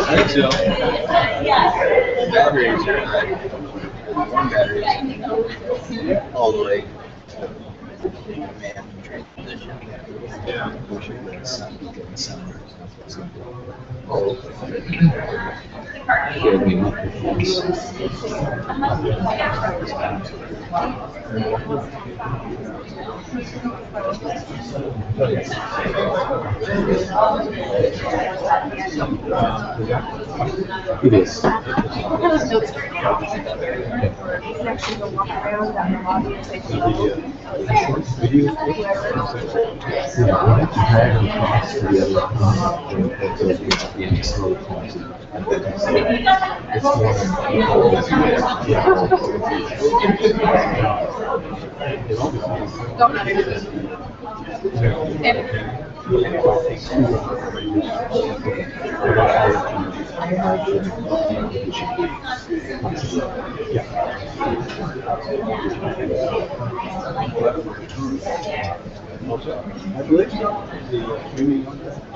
I think so. Batteries are one battery all the way to man transition. Yeah. Which is the sun beacon summer. Oh. Here we It is. You can actually go walk around down the lobby and say hello. Video. Drag across to the other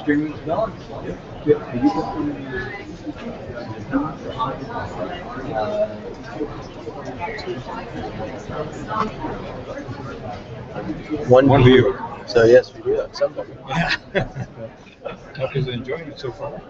Streaming is gone. One view. So yes, we do have somebody. Yeah. Hope you're enjoying it so far.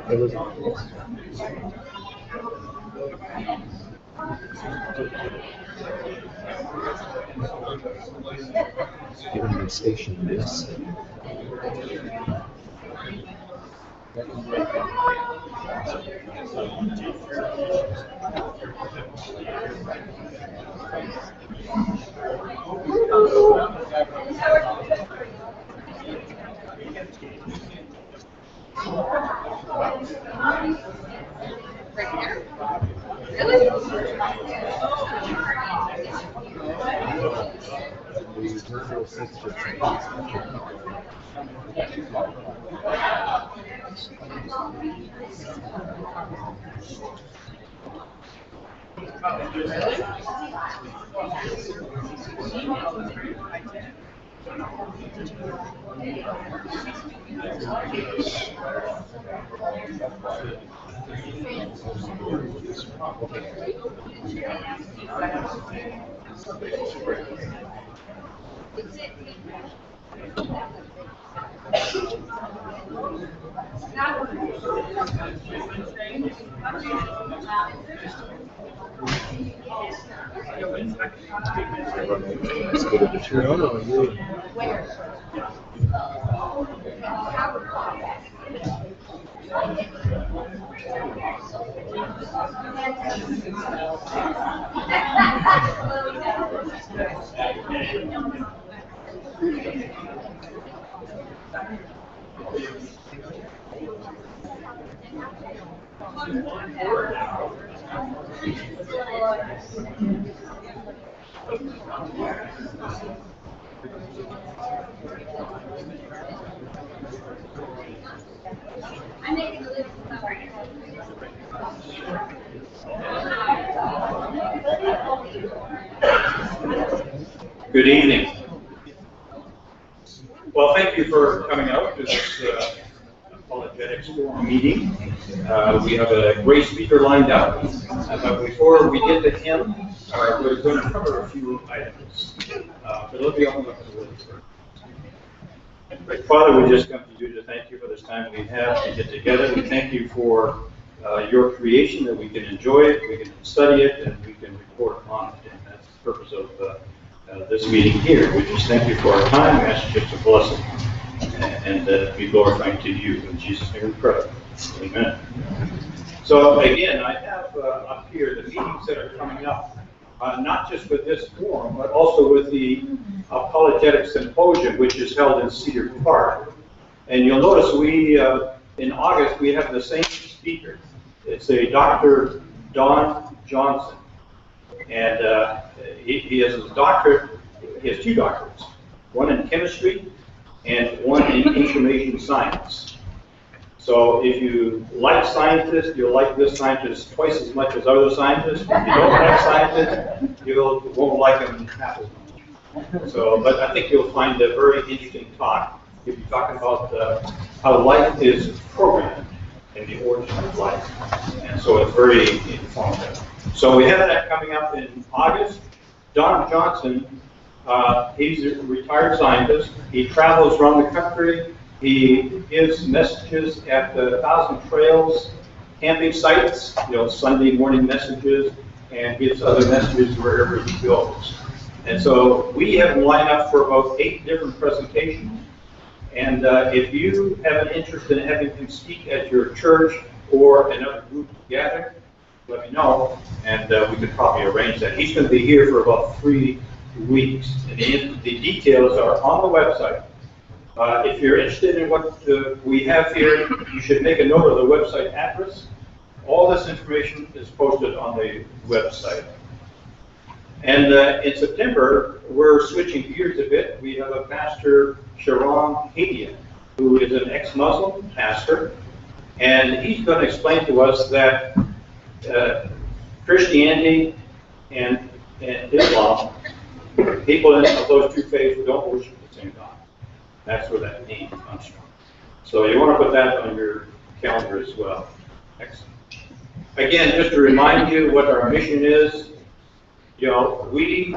It was given the station this. Good evening. Well, thank you for coming out to this Apologetics meeting. We have a great speaker lined up, but before we get to him, we're going to cover a few items. But let me open up the list. Father, we just come to you to thank you for this time we have to get together. We thank you for your creation, that we can enjoy it, we can study it, and we can report on it. And that's the purpose of this meeting here. We just thank you for our time. We ask you to bless it and be glorifying to you. In Jesus' name we pray. Amen. So again, I have up here the meetings that are coming up, not just with this forum, but also with the Apologetics Symposium, which is held in Cedar Park. And you'll notice we, in August, we have the same speaker. It's a Dr. Don Johnson. And he has his doctorate, he has two doctorates, one in chemistry and one in information science. So if you like scientists, you'll like this scientist twice as much as other scientists. If you don't like scientists, you won't like them half as much. So, but I think you'll find a very interesting talk. He'll be talking about how life is programmed and the origin of life. And so it's very informative. So we have that coming up in August. Don Johnson, he's a retired scientist. He travels around the country. He gives messages at the 1,000 Trails camping sites, Sunday morning messages, and gives other messages wherever he goes. And so we have him lined up for about 8 different presentations. And if you have an interest in having him speak at your church or another group gathering, let me know, and we could probably arrange that. He's going to be here for about 3 weeks, and the details are on the website. If you're interested in what we have here, you should make a note of the website address. All this information is posted on the website. And in September, we're switching gears a bit. We have a pastor, Sharon Hadian, who is an ex-Muslim pastor, and he's going to explain to us that Christianity and Islam, people of those two faiths don't worship the same God. That's where that name comes from. So you want to put that on your calendar as well. Next. Again, just to remind you what our mission is, we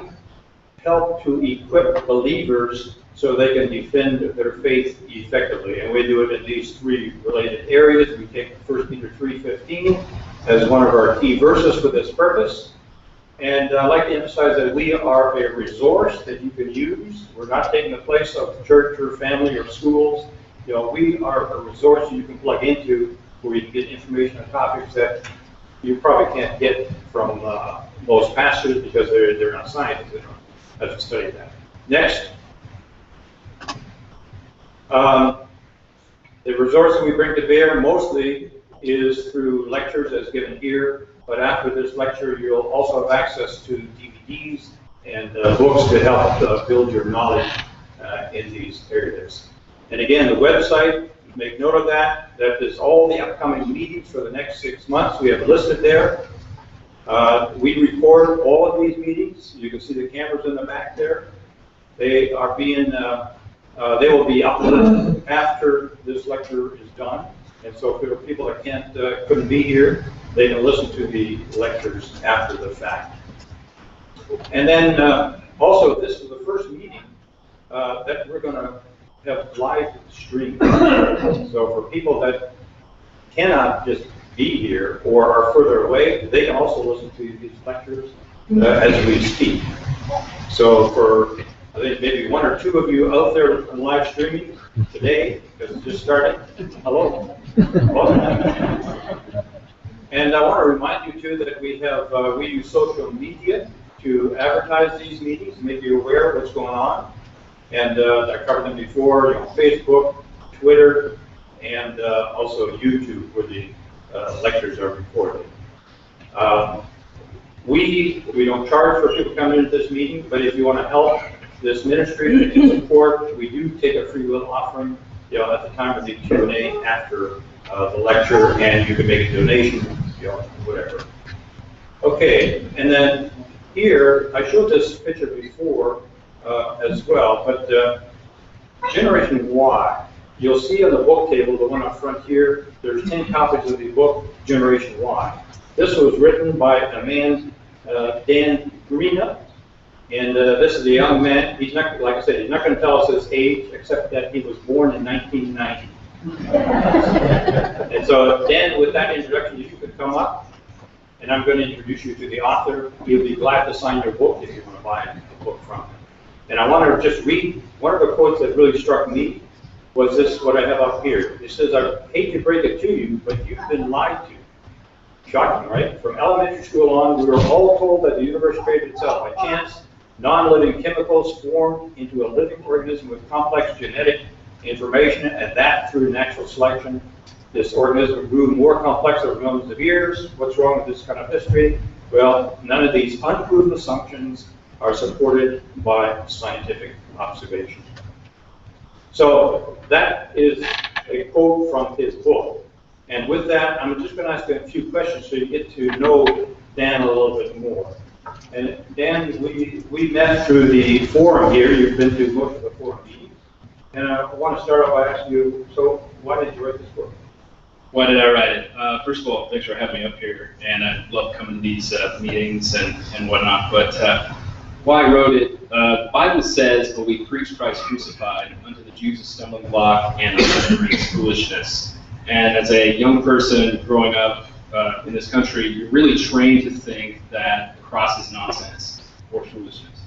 help to equip believers so they can defend their faith effectively. And we do it in these 3 related areas. We take 1 Peter 3:15 as one of our key verses for this purpose. And I'd like to emphasize that we are a resource that you can use. We're not taking the place of church or family or schools. We are a resource you can plug into where you can get information on topics that you probably can't get from most pastors because they're not scientists. They don't have to study that. Next. The resource that we bring to bear mostly is through lectures as given here, but after this lecture you'll also have access to DVDs and books to help build your knowledge in these areas. And again, the website, make note of that. That is all the upcoming meetings for the next 6 months. We have listed there. We record all of these meetings. You can see the cameras in the back there. They are being, they will be uploaded after this lecture is done. And so if there are people that couldn't be here, they can listen to the lectures after the fact. And then also, this is the first meeting that we're going to have live stream. So for people that cannot just be here or are further away, they can also listen to these lectures as we speak. So for, I think, maybe 1 or 2 of you out there on live streaming today, because it just started, hello. And I want to remind you, too, that we use social media to advertise these meetings, make you aware of what's going on. And I covered them before, Facebook, Twitter, and also YouTube, where the lectures are recorded. We don't charge for people coming into this meeting, but if you want to help this ministry and support, we do take a free will offering, at the time of the Q&A after the lecture, and you can make a donation, whatever. Okay, and then here, I showed this picture before as well, but Generation Y, you'll see on the book table, the one up front here, there's 10 copies of the book Generation Y. This was written by a man, Dan Greena, and this is a young man. He's not, like I said, he's not going to tell us his age, except that he was born in 1990. And so, Dan, with that introduction, if you could come up, and I'm going to introduce you to the author. He'll be glad to sign your book if you want to buy a book from him. And I want to just read one of the quotes that really struck me. Was this what I have up here? It says, "I hate to break it to you, but you've been lied to." Shocking, right? From elementary school on, we were all told that the universe created itself by chance. Non-living chemicals formed into a living organism with complex genetic information, and that through natural selection. This organism grew more complex over millions of years. What's wrong with this kind of history? Well, none of these unproven assumptions are supported by scientific observation. So that is a quote from his book. And with that, I'm just going to ask you a few questions so you get to know Dan a little bit more. And Dan, we met through the forum here. You've been to most of the forum meetings. And I want to start off by asking you, so why did you write this book? Why did I write it? First of all, thanks for having me up here. And I love coming to these meetings and whatnot. But why I wrote it, the Bible says, but we preach Christ crucified, unto the Jews a stumbling block and unto the Greeks foolishness. And as a young person growing up in this country, you're really trained to think that the cross is nonsense or foolishness.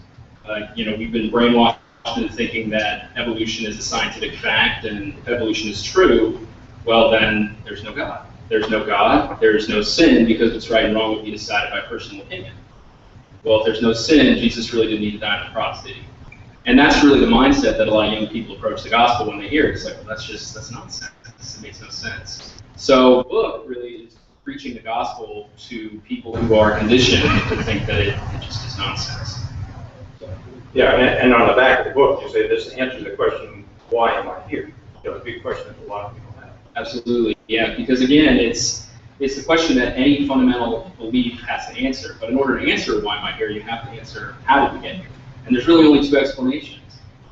We've been brainwashed into thinking that evolution is a scientific fact, and if evolution is true, well then there's no God. There's no God, there's no sin, because what's right and wrong would be decided by personal opinion. Well, if there's no sin, Jesus really didn't need to die on the cross, did he? And that's really the mindset that a lot of young people approach the gospel when they hear it. It's like, well, that's nonsense. It makes no sense. So the book really is preaching the gospel to people who are conditioned to think that it just is nonsense. Yeah, and on the back of the book, you say this answers the question, why am I here? The big question that a lot of people have. Absolutely, yeah, because again, it's the question that any fundamental belief has to answer. But in order to answer why am I here, you have to answer how did we get here? And there's really only two explanations.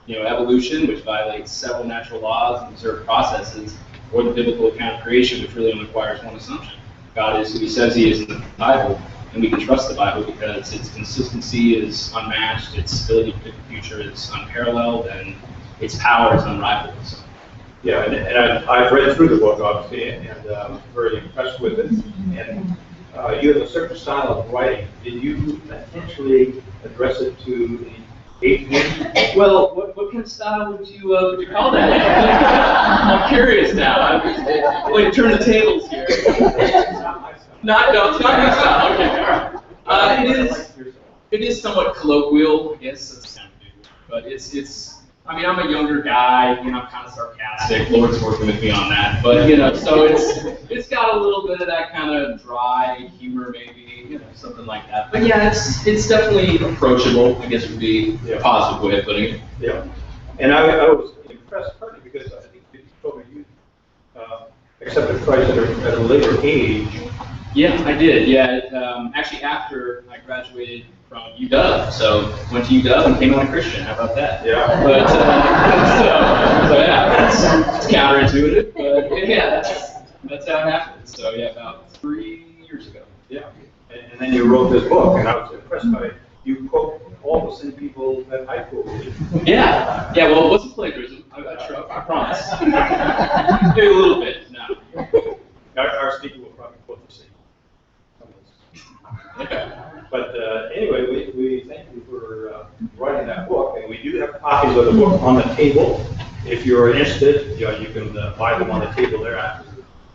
Evolution, which violates several natural laws and observed processes, or the biblical account of creation, which really only requires one assumption. God is who he says he is in the Bible, and we can trust the Bible because its consistency is unmatched, its ability to predict the future is unparalleled, and its power is unrivaled. So. Yeah, and I've read through the book, obviously, and I'm very impressed with it. And you have a certain style of writing. Did you intentionally address it to the atheists? Well, what kind of style would you call that? I'm curious now. I'm going to turn the tables here. It's not my style. No, it's not your style. Okay, all right. It is somewhat colloquial, I guess. That's kind of new, but it's. I mean, I'm a younger guy, I'm kind of sarcastic. Lord's working with me on that, but so it's got a little bit of that kind of dry humor, maybe, something like that. But yeah, it's definitely approachable. I guess would be a positive way of putting it. Yeah, and I was impressed partly because I think you told me you accepted Christ at a later age. Yeah, I did. Yeah, actually after I graduated from UW, so went to UW and came out a Christian. How about that? Yeah. But so yeah, it's counterintuitive, but yeah, that's how it happened. So yeah, about 3 years ago. Yeah, and then you wrote this book, and I was impressed by it. You quote all the same people that I quoted. Yeah. Well, it wasn't plagiarism. I promise. Maybe a little bit. No. Our speaker will probably quote the same. But anyway, we thank you for writing that book, and we do have copies of the book on the table. If you're interested, you can buy them on the table there after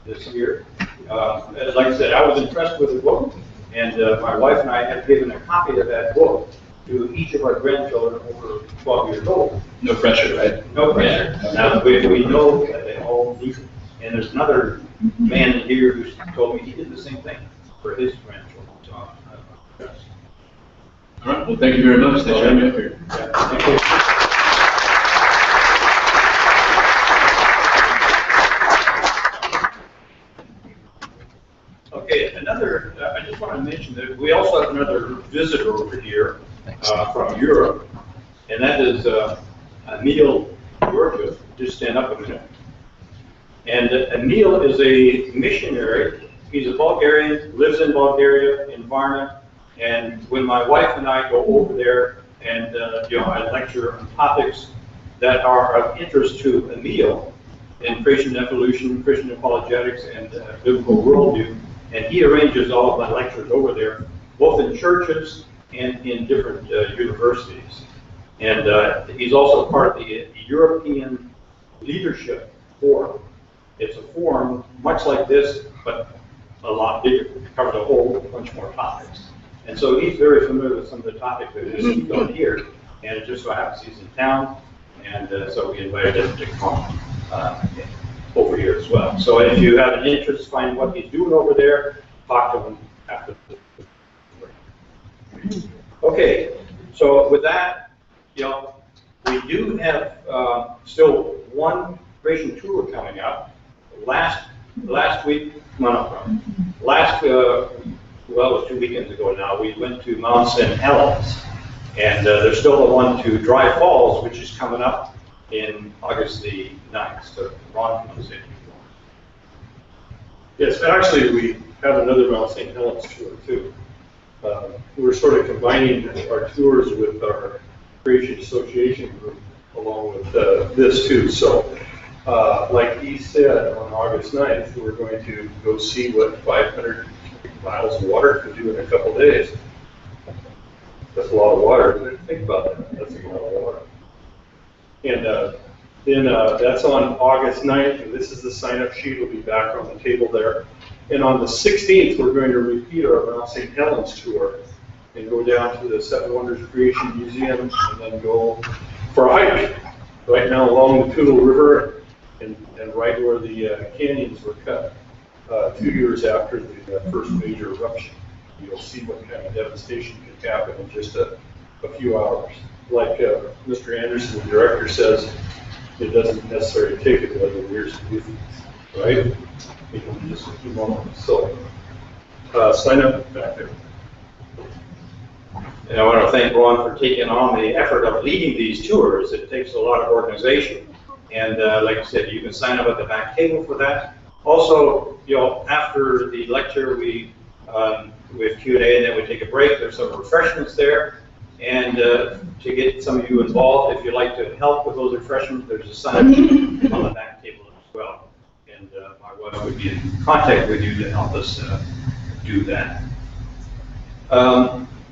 this year. Like I said, I was impressed with the book, and my wife and I have given a copy of that book to each of our grandchildren over 12 years old. No pressure, right? No pressure. Yeah. Now, we know that they all need it. And there's another man here who told me he did the same thing for his grandchildren. All right. Well, thank you very much. Thanks for having me up here. Yeah, thank you. Okay, I just want to mention that we also have another visitor over here from Europe, and that is Emil Georgiev. Just stand up a minute. And Emil is a missionary. He's a Bulgarian, lives in Bulgaria, environment. And when my wife and I go over there and I lecture on topics that are of interest to Emil in Christian evolution, Christian apologetics, and biblical worldview, and he arranges all of my lectures over there, both in churches and in different universities. And he's also part of the European Leadership Forum. It's a forum much like this, but a lot bigger. It covers a whole bunch more topics. And so he's very familiar with some of the topics that we speak on here, and it just so happens he's in town, and so we invited him to come over here as well. So if you have an interest, find what he's doing over there, talk to him after the break. Okay, so with that, we do have still one creation tour coming up. Last week, well, it was 2 weekends ago now, we went to Mount St. Helens, and there's still the one to Dry Falls, which is coming up in August the 9th. So Ron can say. Yes, actually, we have another Mount St. Helens tour too. we're sort of combining our tours with our Creation Association group along with this too. So, like he said, on August 9th, we're going to go see what 500 miles of water can do in a couple days. That's a lot of water. Think about that. That's a lot of water. And then that's on August 9th, and this is the sign-up sheet. It'll be back on the table there. And on the 16th, we're going to repeat our Mount St. Helens tour and go down to the Seven Wonders Creation Museum and then go for a hike right now along the Poodle River and right where the canyons were cut 2 years after the first major eruption. You'll see what kind of devastation could happen in just a few hours. Like Mr. Anderson, the director, says, it doesn't necessarily take a dozen years to do things, right? You can just a few moments. So sign up back there. And I want to thank Ron for taking on the effort of leading these tours. It takes a lot of organization. And like I said, you can sign up at the back table for that. Also, you know, after the lecture, we have Q&A and then we take a break. There's some refreshments there. And to get some of you involved, if you'd like to help with those refreshments, there's a sign on the back table as well. And my wife would be in contact with you to help us do that.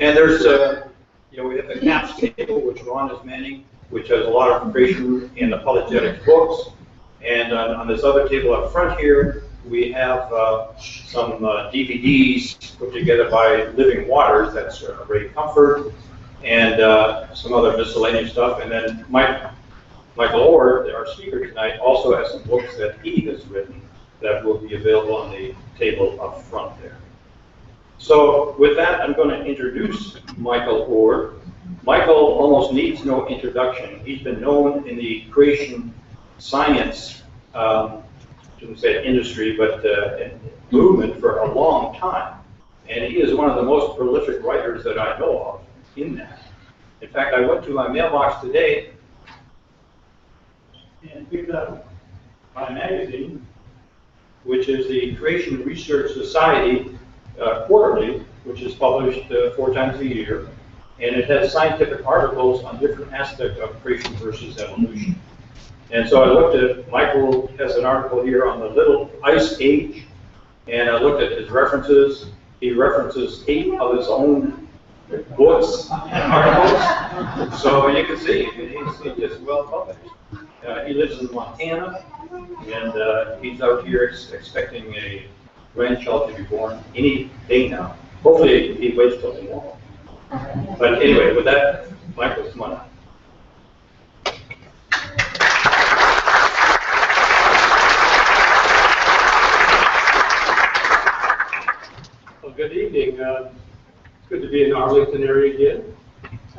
And there's, you know, we have the CAPS table, which Ron is manning, which has a lot of creation and apologetics books. And on this other table up front here, we have some DVDs put together by Living Waters. That's Ray Comfort and some other miscellaneous stuff. And then Michael Oard, our speaker tonight, also has some books that he has written that will be available on the table up front there. So with that, I'm going to introduce Michael Oard. Michael almost needs no introduction. He's been known in the creation science, I shouldn't say industry, but movement for a long time. And he is one of the most prolific writers that I know of in that. In fact, I went to my mailbox today and picked up my magazine, which is the Creation Research Society Quarterly, which is published 4 times a year, and it has scientific articles on different aspects of creation versus evolution. And so I looked at, Michael has an article here on the Little Ice Age, and I looked at his references. He references 8 of his own books and articles. So you can see, he's just well published. He lives in Montana, and he's out here expecting a grandchild to be born any day now. Hopefully he waits till tomorrow. But anyway, with that, Michael, come on up. Well, good evening. It's good to be in the Arlington area again.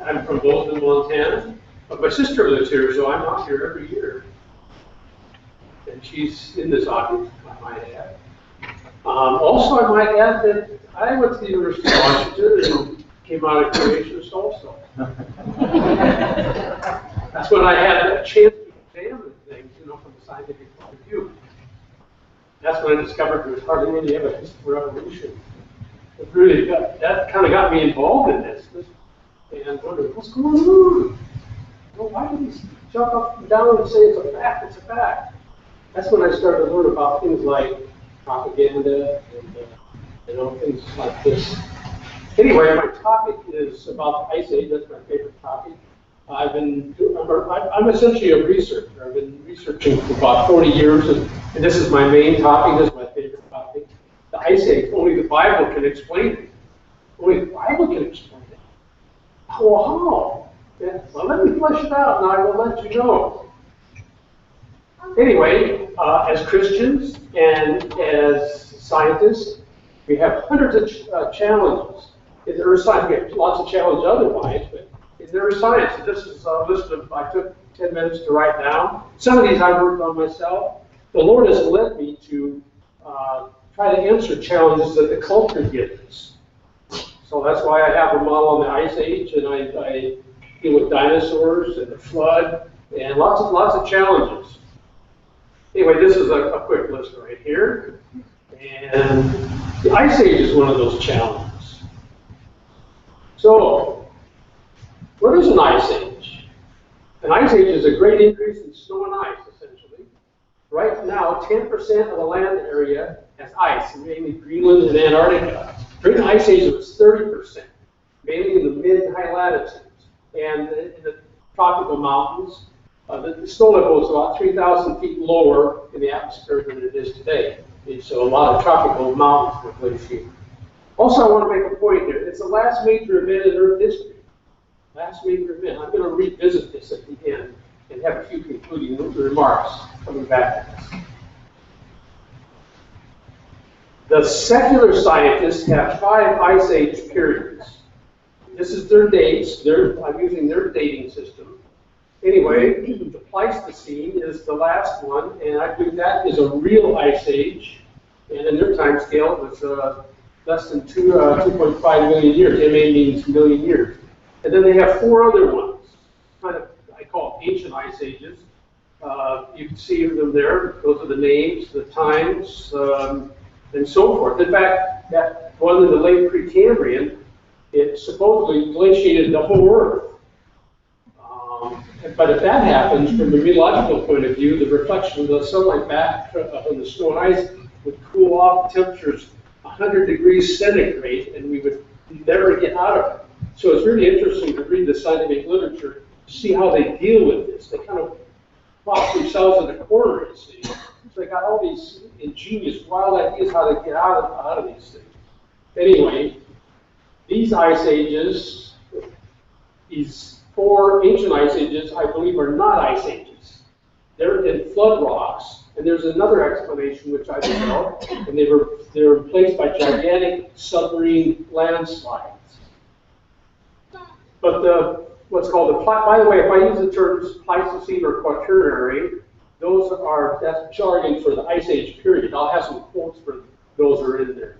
I'm from Bozeman, Montana. But my sister lives here, so I'm out here every year. And she's in this audience, I might add. Also, I might add that I went to the University of Washington and came out of creationists also. That's when I had a chance to examine things, you know, from a scientific point of view. That's when I discovered there was hardly any evidence for evolution. It really that kind of got me involved in this and wondered, what's going on? Well, why do these jump up and down and say it's a fact? It's a fact. That's when I started to learn about things like propaganda and you know, things like this. Anyway, my topic is about the Ice Age. That's my favorite topic. I'm essentially a researcher. I've been researching for about 40 years, and this is my main topic. This is my favorite topic. The Ice Age. Only the Bible can explain it. Only the Bible can explain it. Oh, how? Yeah, well, let me flesh it out, and I will let you know. Anyway, as Christians and as scientists, we have hundreds of challenges. In neuroscience, we have lots of challenges otherwise, but in neuroscience, this is a list of, I took 10 minutes to write down. Some of these I've worked on myself. The Lord has led me to try to answer challenges that the culture gives us. So that's why I have a model on the Ice Age, and I deal with dinosaurs and the flood and lots of challenges. Anyway, this is a quick list right here. And the Ice Age is one of those challenges. So, what is an ice age? An ice age is a great increase in snow and ice, essentially. Right now, 10% of the land area has ice, mainly Greenland and Antarctica. During the ice age, it was 30%, mainly in the mid and high latitudes. And in the tropical mountains, the snow level is about 3,000 feet lower in the atmosphere than it is today. So a lot of tropical mountains were glaciated. Also, I want to make a point here. It's the last major event in Earth history. Last major event. I'm going to revisit this at the end and have a few concluding remarks coming back to this. The secular scientists have 5 ice age periods. This is their dates. I'm using their dating system. Anyway, the Pleistocene is the last one, and I believe that is a real ice age. And in their time scale, it was less than 2.5 million years. MA means million years. And then they have 4 other ones, kind of, I call ancient ice ages. You can see them there. Those are the names, the times, and so forth. In fact, that one in the late Precambrian, it supposedly glaciated the whole Earth. But if that happens, from a meteorological point of view, the reflection of the sunlight back on the snow and ice would cool off temperatures 100 degrees centigrade, and we would never get out of it. So it's really interesting to read the scientific literature to see how they deal with this. They kind of box themselves in a corner, you see. So they got all these ingenious, wild ideas how to get out of these things. Anyway, these ice ages, these 4 ancient ice ages, I believe, are not ice ages. They're in flood rocks, and there's another explanation which I developed, and they were replaced by gigantic submarine landslides. But what's called by the way, if I use the terms Pleistocene or Quaternary, that's jargon for the ice age period. I'll have some quotes for those are in there.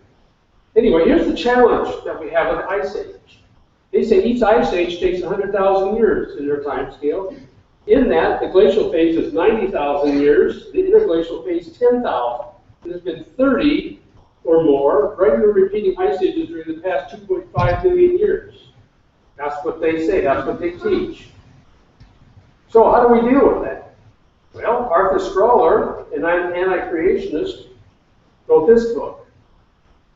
Anyway, here's the challenge that we have with ice age. They say each ice age takes 100,000 years in their time scale. In that, the glacial phase is 90,000 years, the interglacial phase 10,000. There's been 30 or more regular repeating ice ages during the past 2.5 million years. That's what they say, that's what they teach. So how do we deal with that? Well, Arthur Scrawler, an anti-creationist, wrote this book.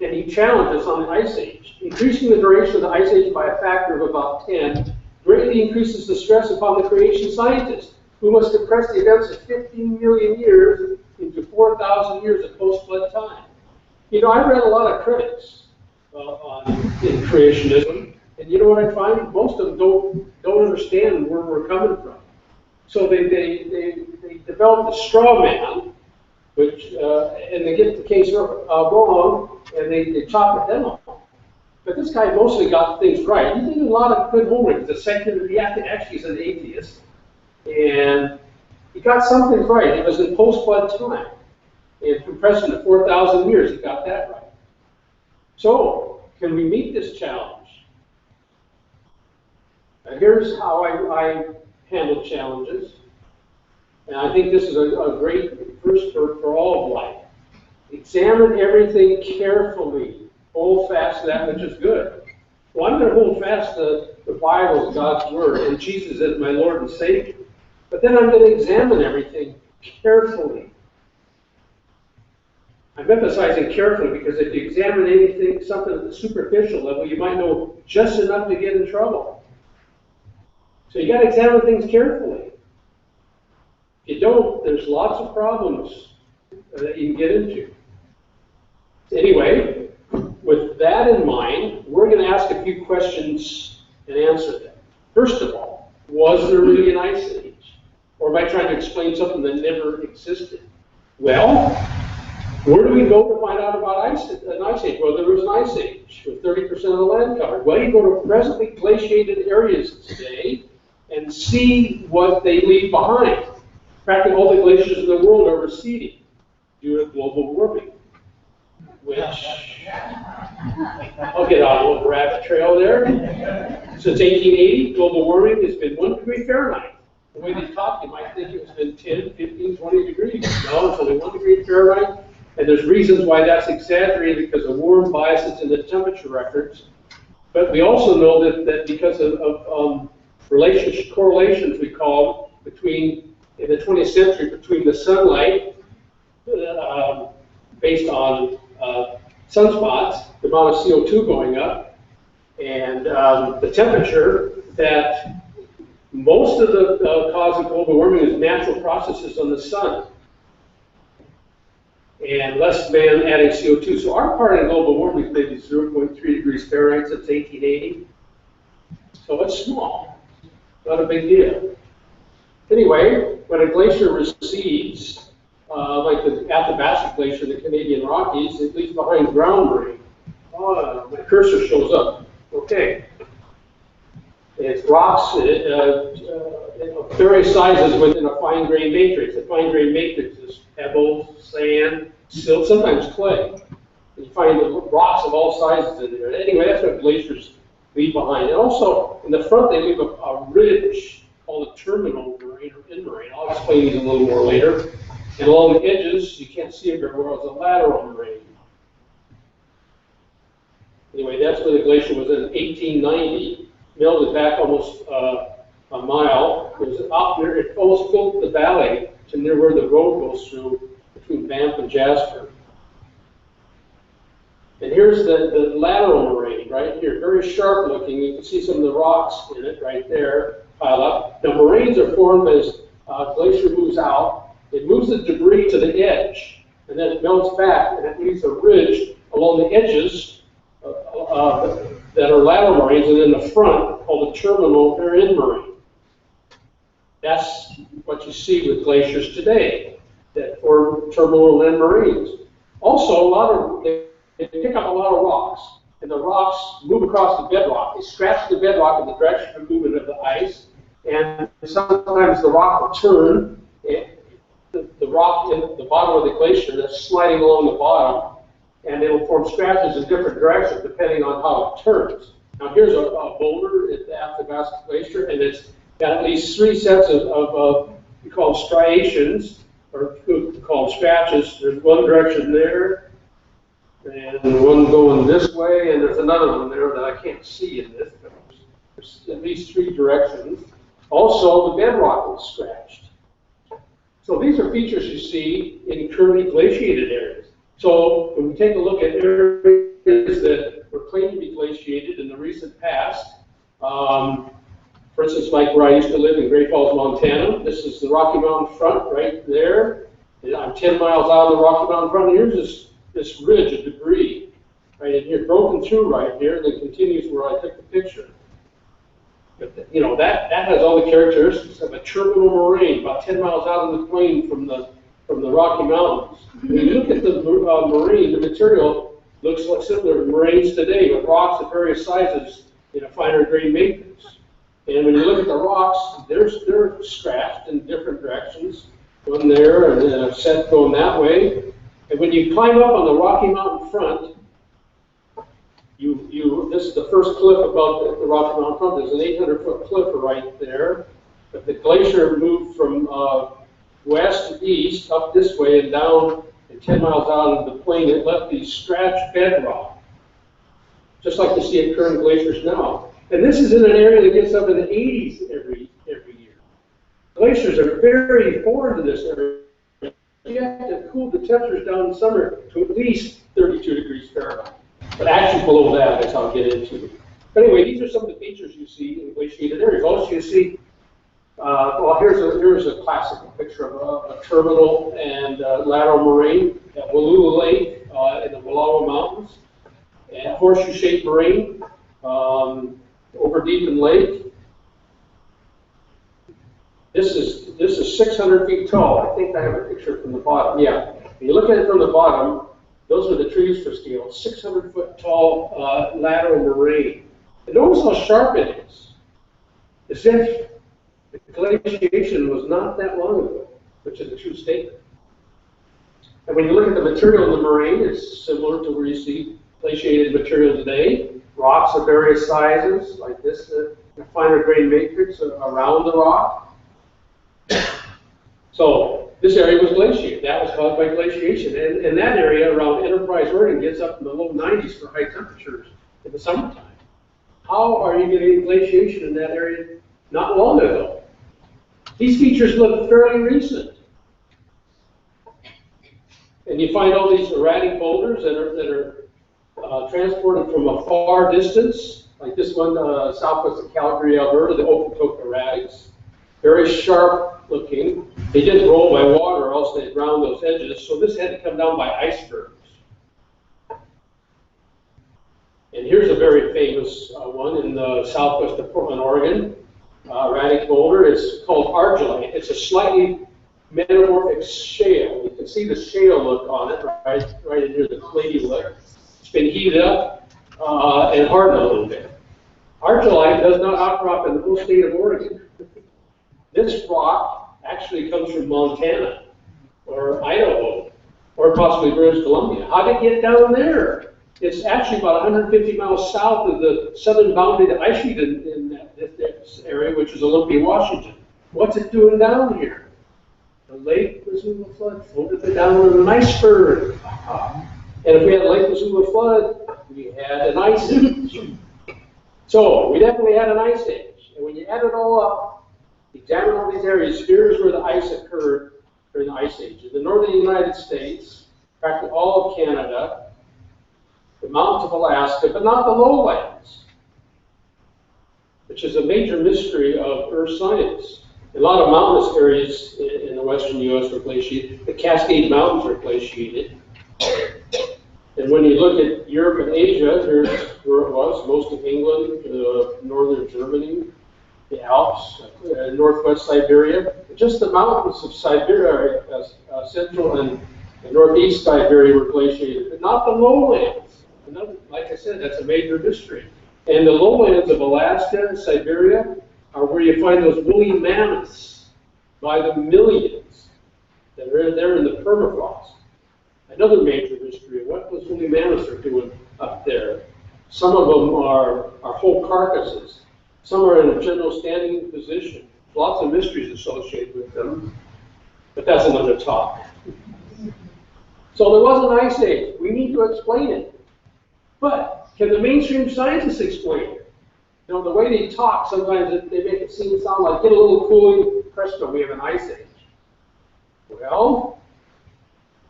And he challenged us on the ice age. Increasing the duration of the ice age by a factor of about 10 greatly increases the stress upon the creation scientists, who must compress the events of 15 million years into 4,000 years of post-flood time. You know, I read a lot of critics in creationism, and you know what I find? Most of them don't understand where we're coming from. So they developed a straw man, which and they get the case wrong, and they chop it down. But this guy mostly got things right. He did a lot of good homework. He's a secular, actually he's an atheist, and he got some things right. It was in post-flood time, and compressing to 4,000 years, he got that right. So, can we meet this challenge? Here's how I handle challenges, and I think this is a great first for all of life. Examine everything carefully. Hold fast to that which is good. Well, I'm going to hold fast to the Bible as God's Word, and Jesus as my Lord and Savior. But then I'm going to examine everything carefully. I'm emphasizing carefully because if you examine anything, something at the superficial level, you might know just enough to get in trouble. So you got to examine things carefully. If you don't, there's lots of problems that you can get into. Anyway, with that in mind, we're going to ask a few questions and answer them. First of all, was there really an ice age? Or am I trying to explain something that never existed? Well, where do we go to find out about an ice age? Well, there was an ice age with 30% of the land covered. Well, you go to presently glaciated areas today and see what they leave behind. Practically all the glaciers in the world are receding due to global warming, which I'll get on a little rabbit trail there. Since 1880, global warming has been 1 degree Fahrenheit. The way they talk, you might think it's been 10, 15, 20 degrees. No, it's only 1 degree Fahrenheit. And there's reasons why that's exaggerated because of warm biases in the temperature records. But we also know that because of correlations we call between, in the 20th century, between the sunlight based on sunspots, the amount of CO2 going up, and the temperature, that most of the cause of global warming is natural processes on the sun, and less man adding CO2. So our part in global warming is maybe 0.3 degrees Fahrenheit since 1880. So it's small, not a big deal. Anyway, when a glacier recedes, like the Athabasca Glacier in the Canadian Rockies, it leaves behind ground moraine. Oh, my cursor shows up. Okay. It's rocks of various sizes within a fine-grained matrix. A fine-grained matrix is pebbles, sand, silt, sometimes clay. And you find the rocks of all sizes in there. Anyway, that's what glaciers leave behind. And also, in the front, they leave a ridge called a terminal moraine or end moraine. I'll explain these a little more later. And along the edges, you can't see it very well, it's a lateral moraine. Anyway, that's where the glacier was in 1890. Melted back almost a mile. It was up there, it almost filled the valley to near where the road goes through between Banff and Jasper. And here's the lateral moraine right here, very sharp looking. You can see some of the rocks in it right there piled up. Now moraines are formed as glacier moves out. It moves the debris to the edge, and then it melts back, and it leaves a ridge along the edges that are lateral moraines, and in the front called a terminal or end moraine. That's what you see with glaciers today, that form terminal and end moraines. Also, they pick up a lot of rocks, and the rocks move across the bedrock. They scratch the bedrock in the direction of movement of the ice, and sometimes the rock will turn. The rock in the bottom of the glacier that's sliding along the bottom, and it will form scratches in different directions depending on how it turns. Now here's a boulder at the Athabasca Glacier, and it's got at least 3 sets of we call them striations, or we call them scratches. There's one direction there, and one going this way, and there's another one there that I can't see in this, but there's at least 3 directions. Also, the bedrock is scratched. So these are features you see in currently glaciated areas. So when we take a look at areas that were claimed to be glaciated in the recent past, for instance, like where I used to live in Great Falls, Montana, this is the Rocky Mountain front right there. And I'm 10 miles out of the Rocky Mountain front. Here's this ridge of debris, right in here, broken through right here, and then continues where I took the picture. But, you know, that has all the characteristics of a terminal moraine, about 10 miles out of the plain from the Rocky Mountains. When you look at the moraine, the material looks like similar to moraines today, with rocks of various sizes in a finer grained matrix. And when you look at the rocks, they're scratched in different directions. One there, and then a set going that way. And when you climb up on the Rocky Mountain front, this is the first cliff above the Rocky Mountain front. There's an 800-foot cliff right there. But the glacier moved from west to east, up this way and down, and 10 miles out of the plain. It left these scratched bedrock, just like you see at current glaciers now. And this is in an area that gets up in the 80s every year. Glaciers are very foreign to this area. You have to cool the temperatures down in summer to at least 32 degrees Fahrenheit. But actually below that, as I'll get into. But anyway, these are some of the features you see in glaciated areas. Also, you see, well, here's a classic picture of a terminal and lateral moraine at Wallula Lake in the Wallowa Mountains, and horseshoe-shaped moraine over Deepin Lake. This is 600 feet tall. I think I have a picture from the bottom. Yeah, when you look at it from the bottom, those are the trees for scale. 600-foot tall lateral moraine. And notice how sharp it is. As if the glaciation was not that long ago, which is a true statement. And when you look at the material in the moraine, it's similar to where you see glaciated material today. Rocks of various sizes, like this, finer grained matrix around the rock. So this area was glaciated. That was caused by glaciation. And that area around Enterprise, Oregon gets up in the low 90s for high temperatures in the summertime. How are you getting glaciation in that area not long ago? These features look fairly recent. And you find all these erratic boulders that are transported from a far distance, like this one southwest of Calgary, Alberta, the Okotoks erratics. Very sharp looking. They didn't roll by water or else they'd ground those edges, so this had to come down by icebergs. And here's a very famous one in the southwest of Portland, Oregon. Erratic boulder. It's called argillite. It's a slightly metamorphic shale. You can see the shale look on it, right in here, the clayey look. It's been heated up and hardened a little bit. Argillite does not outcrop in the whole state of Oregon. This rock actually comes from Montana or Idaho or possibly British Columbia. How did it get down there? It's actually about 150 miles south of the southern boundary of the ice sheet in this area, which is Olympia, Washington. What's it doing down here? The Lake Missoula flood floated it down in an iceberg. And if we had Lake Missoula flood, we had an ice age. So we definitely had an ice age. And when you add it all up, examine all these areas, here's where the ice occurred during the ice age. In the northern United States, practically all of Canada, the mountains of Alaska, but not the lowlands, which is a major mystery of Earth science. A lot of mountainous areas in the western U.S. were glaciated. The Cascade Mountains are glaciated. And when you look at Europe and Asia, here's where it was, most of England, northern Germany, the Alps, northwest Siberia. Just the mountains of Siberia, central and northeast Siberia were glaciated, but not the lowlands. Like I said, that's a major mystery. And the lowlands of Alaska and Siberia are where you find those woolly mammoths by the millions that are there in the permafrost. Another major mystery of what those woolly mammoths are doing up there. Some of them are whole carcasses. Some are in a general standing position. Lots of mysteries associated with them, but that's another talk. So there was an ice age. We need to explain it. But can the mainstream scientists explain it? You know, the way they talk, sometimes they make it sound like, get a little cooling, presto, we have an ice age. Well,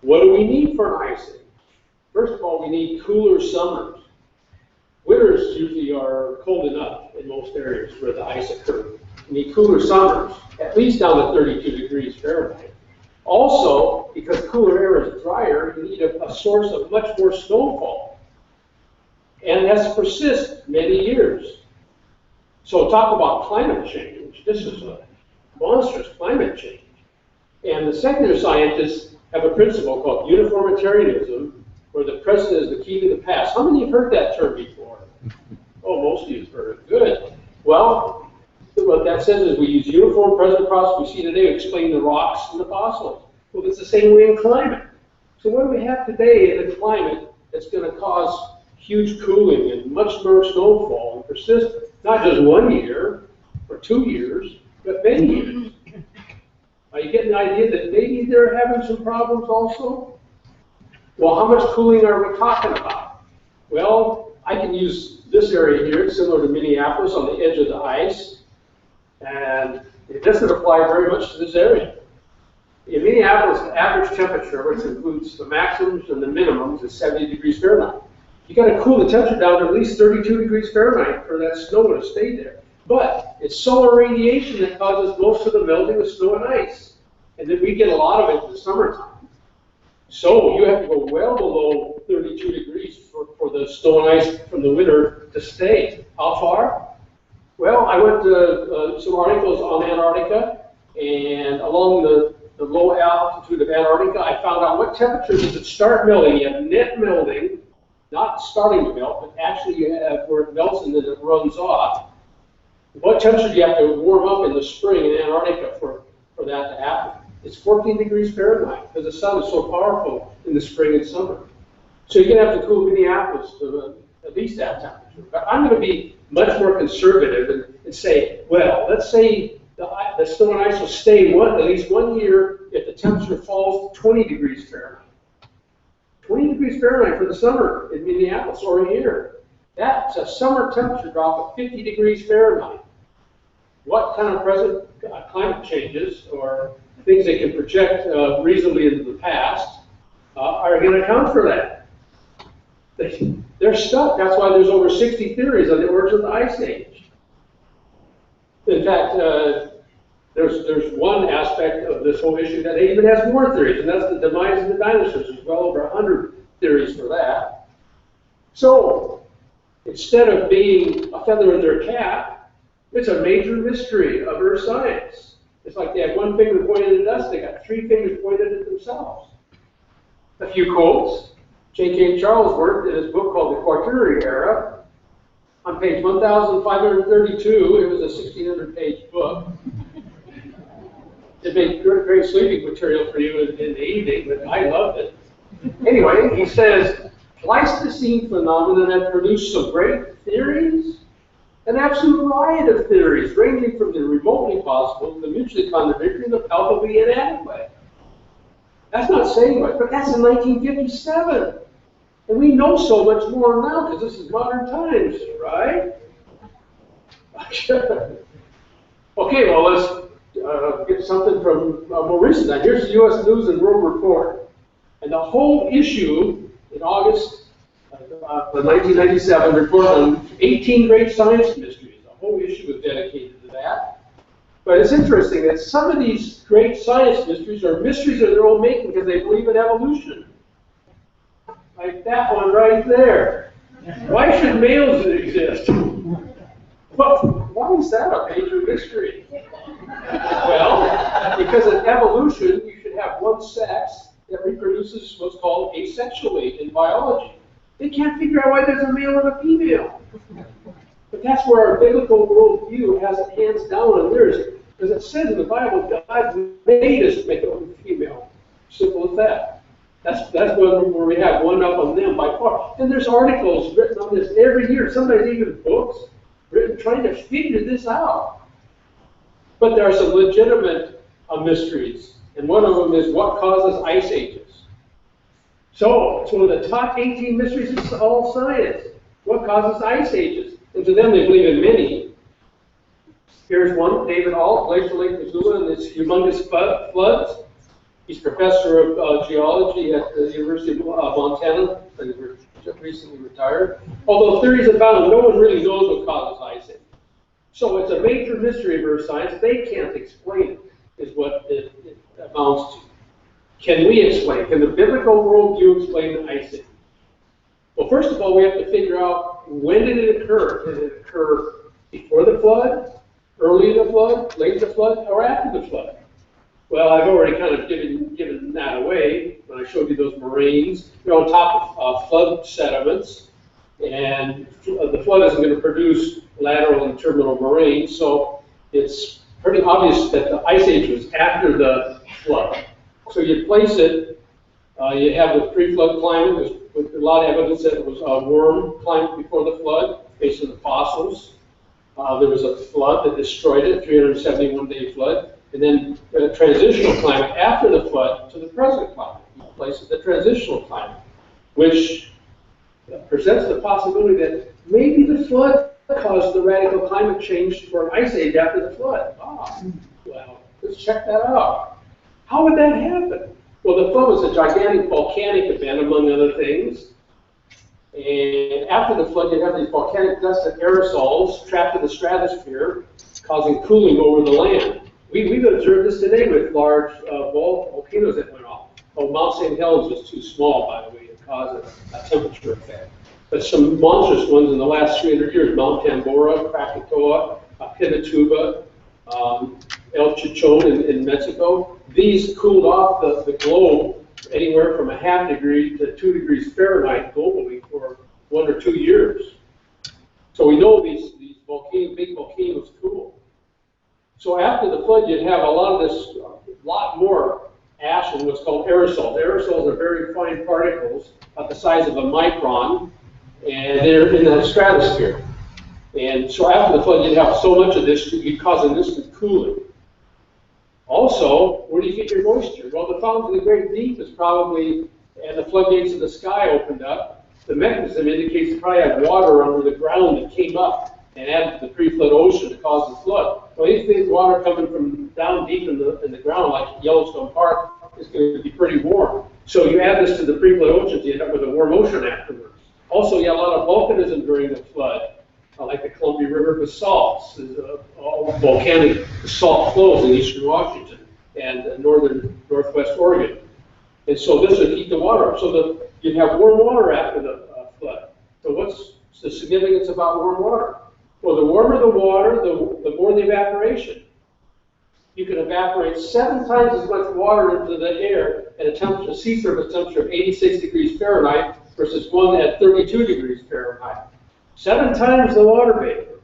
what do we need for an ice age? First of all, we need cooler summers. Winters usually are cold enough in most areas where the ice occurs. We need cooler summers, at least down to 32 degrees Fahrenheit. Also, because cooler air is drier, you need a source of much more snowfall. And that's persisted many years. So talk about climate change. This is a monstrous climate change. And the secular scientists have a principle called uniformitarianism, where the present is the key to the past. How many have heard that term before? Oh, most of you have heard it. Good. Well, what that says is we use uniform present process we see today to explain the rocks and the fossils. Well, it's the same way in climate. So what do we have today in a climate that's going to cause huge cooling and much more snowfall and persist not just 1 year or 2 years, but many years? Are you getting the idea that maybe they're having some problems also? Well, how much cooling are we talking about? Well, I can use this area here. It's similar to Minneapolis on the edge of the ice. And it doesn't apply very much to this area. In Minneapolis, the average temperature, which includes the maximums and the minimums, is 70 degrees Fahrenheit. You got to cool the temperature down to at least 32 degrees Fahrenheit for that snow to stay there. But it's solar radiation that causes most of the melting of snow and ice. And then we get a lot of it in the summertime. So you have to go well below 32 degrees for the snow and ice from the winter to stay. How far? Well, I went to some articles on Antarctica, and along the low altitude of Antarctica, I found out what temperature does it start melting. You have net melting, not starting to melt, but actually you have where it melts and then it runs off. What temperature do you have to warm up in the spring in Antarctica for that to happen? It's 14 degrees Fahrenheit, because the sun is so powerful in the spring and summer. So you're going to have to cool Minneapolis to at least that temperature. But I'm going to be much more conservative and say, well, let's say the snow and ice will stay at least 1 year if the temperature falls to 20 degrees Fahrenheit. 20 degrees Fahrenheit for the summer in Minneapolis or here. That's a summer temperature drop of 50 degrees Fahrenheit. What kind of present climate changes or things they can project reasonably into the past are going to account for that? They're stuck. That's why there's over 60 theories on the origin of the Ice Age. In fact, there's one aspect of this whole issue that even has more theories, and that's the demise of the dinosaurs. There's well over 100 theories for that. So, instead of being a feather in their cap, it's a major mystery of Earth science. It's like they have one finger pointed at us, they got three fingers pointed at themselves. A few quotes. J.K. Charles worked in his book called The Quaternary Era. On page 1532, it was a 1,600-page book. It made great sleeping material for you in the evening, but I loved it. Anyway, he says, Pleistocene phenomena have produced some great theories, an absolute riot of theories, ranging from the remotely possible to the mutually contradictory and the palpably inadequate. That's not saying much, but that's in 1957. And we know so much more now because this is modern times, right? Okay, well, let's get something from more recent. Now, here's the U.S. News and World Report. And the whole issue in August of 1997 report on 18 great science mysteries. The whole issue was dedicated to that. But it's interesting that some of these great science mysteries are mysteries of their own making because they believe in evolution. Like that one right there. Why should males exist? Well, why is that a major mystery? Well, because in evolution, you should have one sex that reproduces what's called asexually in biology. They can't figure out why there's a male and a female. But that's where our biblical worldview has it hands down on theirs. Because it says in the Bible, God made us male and female. Simple as that. That's where we have one up on them by far. And there's articles written on this every year, sometimes even books written trying to figure this out. But there are some legitimate mysteries. And one of them is what causes ice ages. So it's one of the top 18 mysteries of all science. What causes ice ages? And to them, they believe in many. Here's one, David Alt, Glacial Lake Missoula, and its humongous floods. He's professor of geology at the University of Montana, and recently retired. Although theories abound, no one really knows what causes ice age. So it's a major mystery of Earth science. They can't explain it, is what it amounts to. Can we explain? Can the biblical worldview explain the ice age? Well, first of all, we have to figure out when did it occur? Did it occur before the flood, early in the flood, late in the flood, or after the flood? Well, I've already kind of given that away when I showed you those moraines. They're on top of flood sediments, and the flood isn't going to produce lateral and terminal moraines, so it's pretty obvious that the ice age was after the flood. So you place it, you have the pre-flood climate, with a lot of evidence that it was a warm climate before the flood, based on the fossils. There was a flood that destroyed it, 371-day flood. And then a transitional climate after the flood to the present climate. You place it the transitional climate, which presents the possibility that maybe the flood caused the radical climate change for an ice age after the flood. Well, let's check that out. How would that happen? Well, the flood was a gigantic volcanic event, among other things. And after the flood, you have these volcanic dust and aerosols trapped in the stratosphere, causing cooling over the land. We've observed this today with large volcanoes that went off. Oh, Mount St. Helens was too small, by the way, to cause a temperature effect. But some monstrous ones in the last 300 years, Mount Tambora, Krakatoa, Pinatubo, El Chichon in Mexico, these cooled off the globe anywhere from 0.5 degree to 2 degrees Fahrenheit globally for 1 or 2 years. So we know these big volcanoes cool. So after the flood, you'd have a lot more ash and what's called aerosols. Aerosols are very fine particles, about the size of a micron, and they're in the stratosphere. And so after the flood, you'd have so much of this, you'd cause an instant cooling. Also, where do you get your moisture? Well, the fountain of the Great Deep is probably, and the floodgates of the sky opened up, the mechanism indicates you probably had water under the ground that came up and added to the pre-flood ocean to cause the flood. Well, anything water coming from down deep in the ground, like Yellowstone Park, is going to be pretty warm. So you add this to the pre-flood oceans, you end up with a warm ocean afterwards. Also, you have a lot of volcanism during the flood, like the Columbia River basalts, all volcanic basalt flows in eastern Washington and northwest Oregon. And so this would heat the water up. So you'd have warm water after the flood. So what's the significance about warm water? Well, the warmer the water, the more the evaporation. You can evaporate 7 times as much water into the air at a sea surface temperature of 86 degrees Fahrenheit versus one at 32 degrees Fahrenheit. 7 times the water vapor.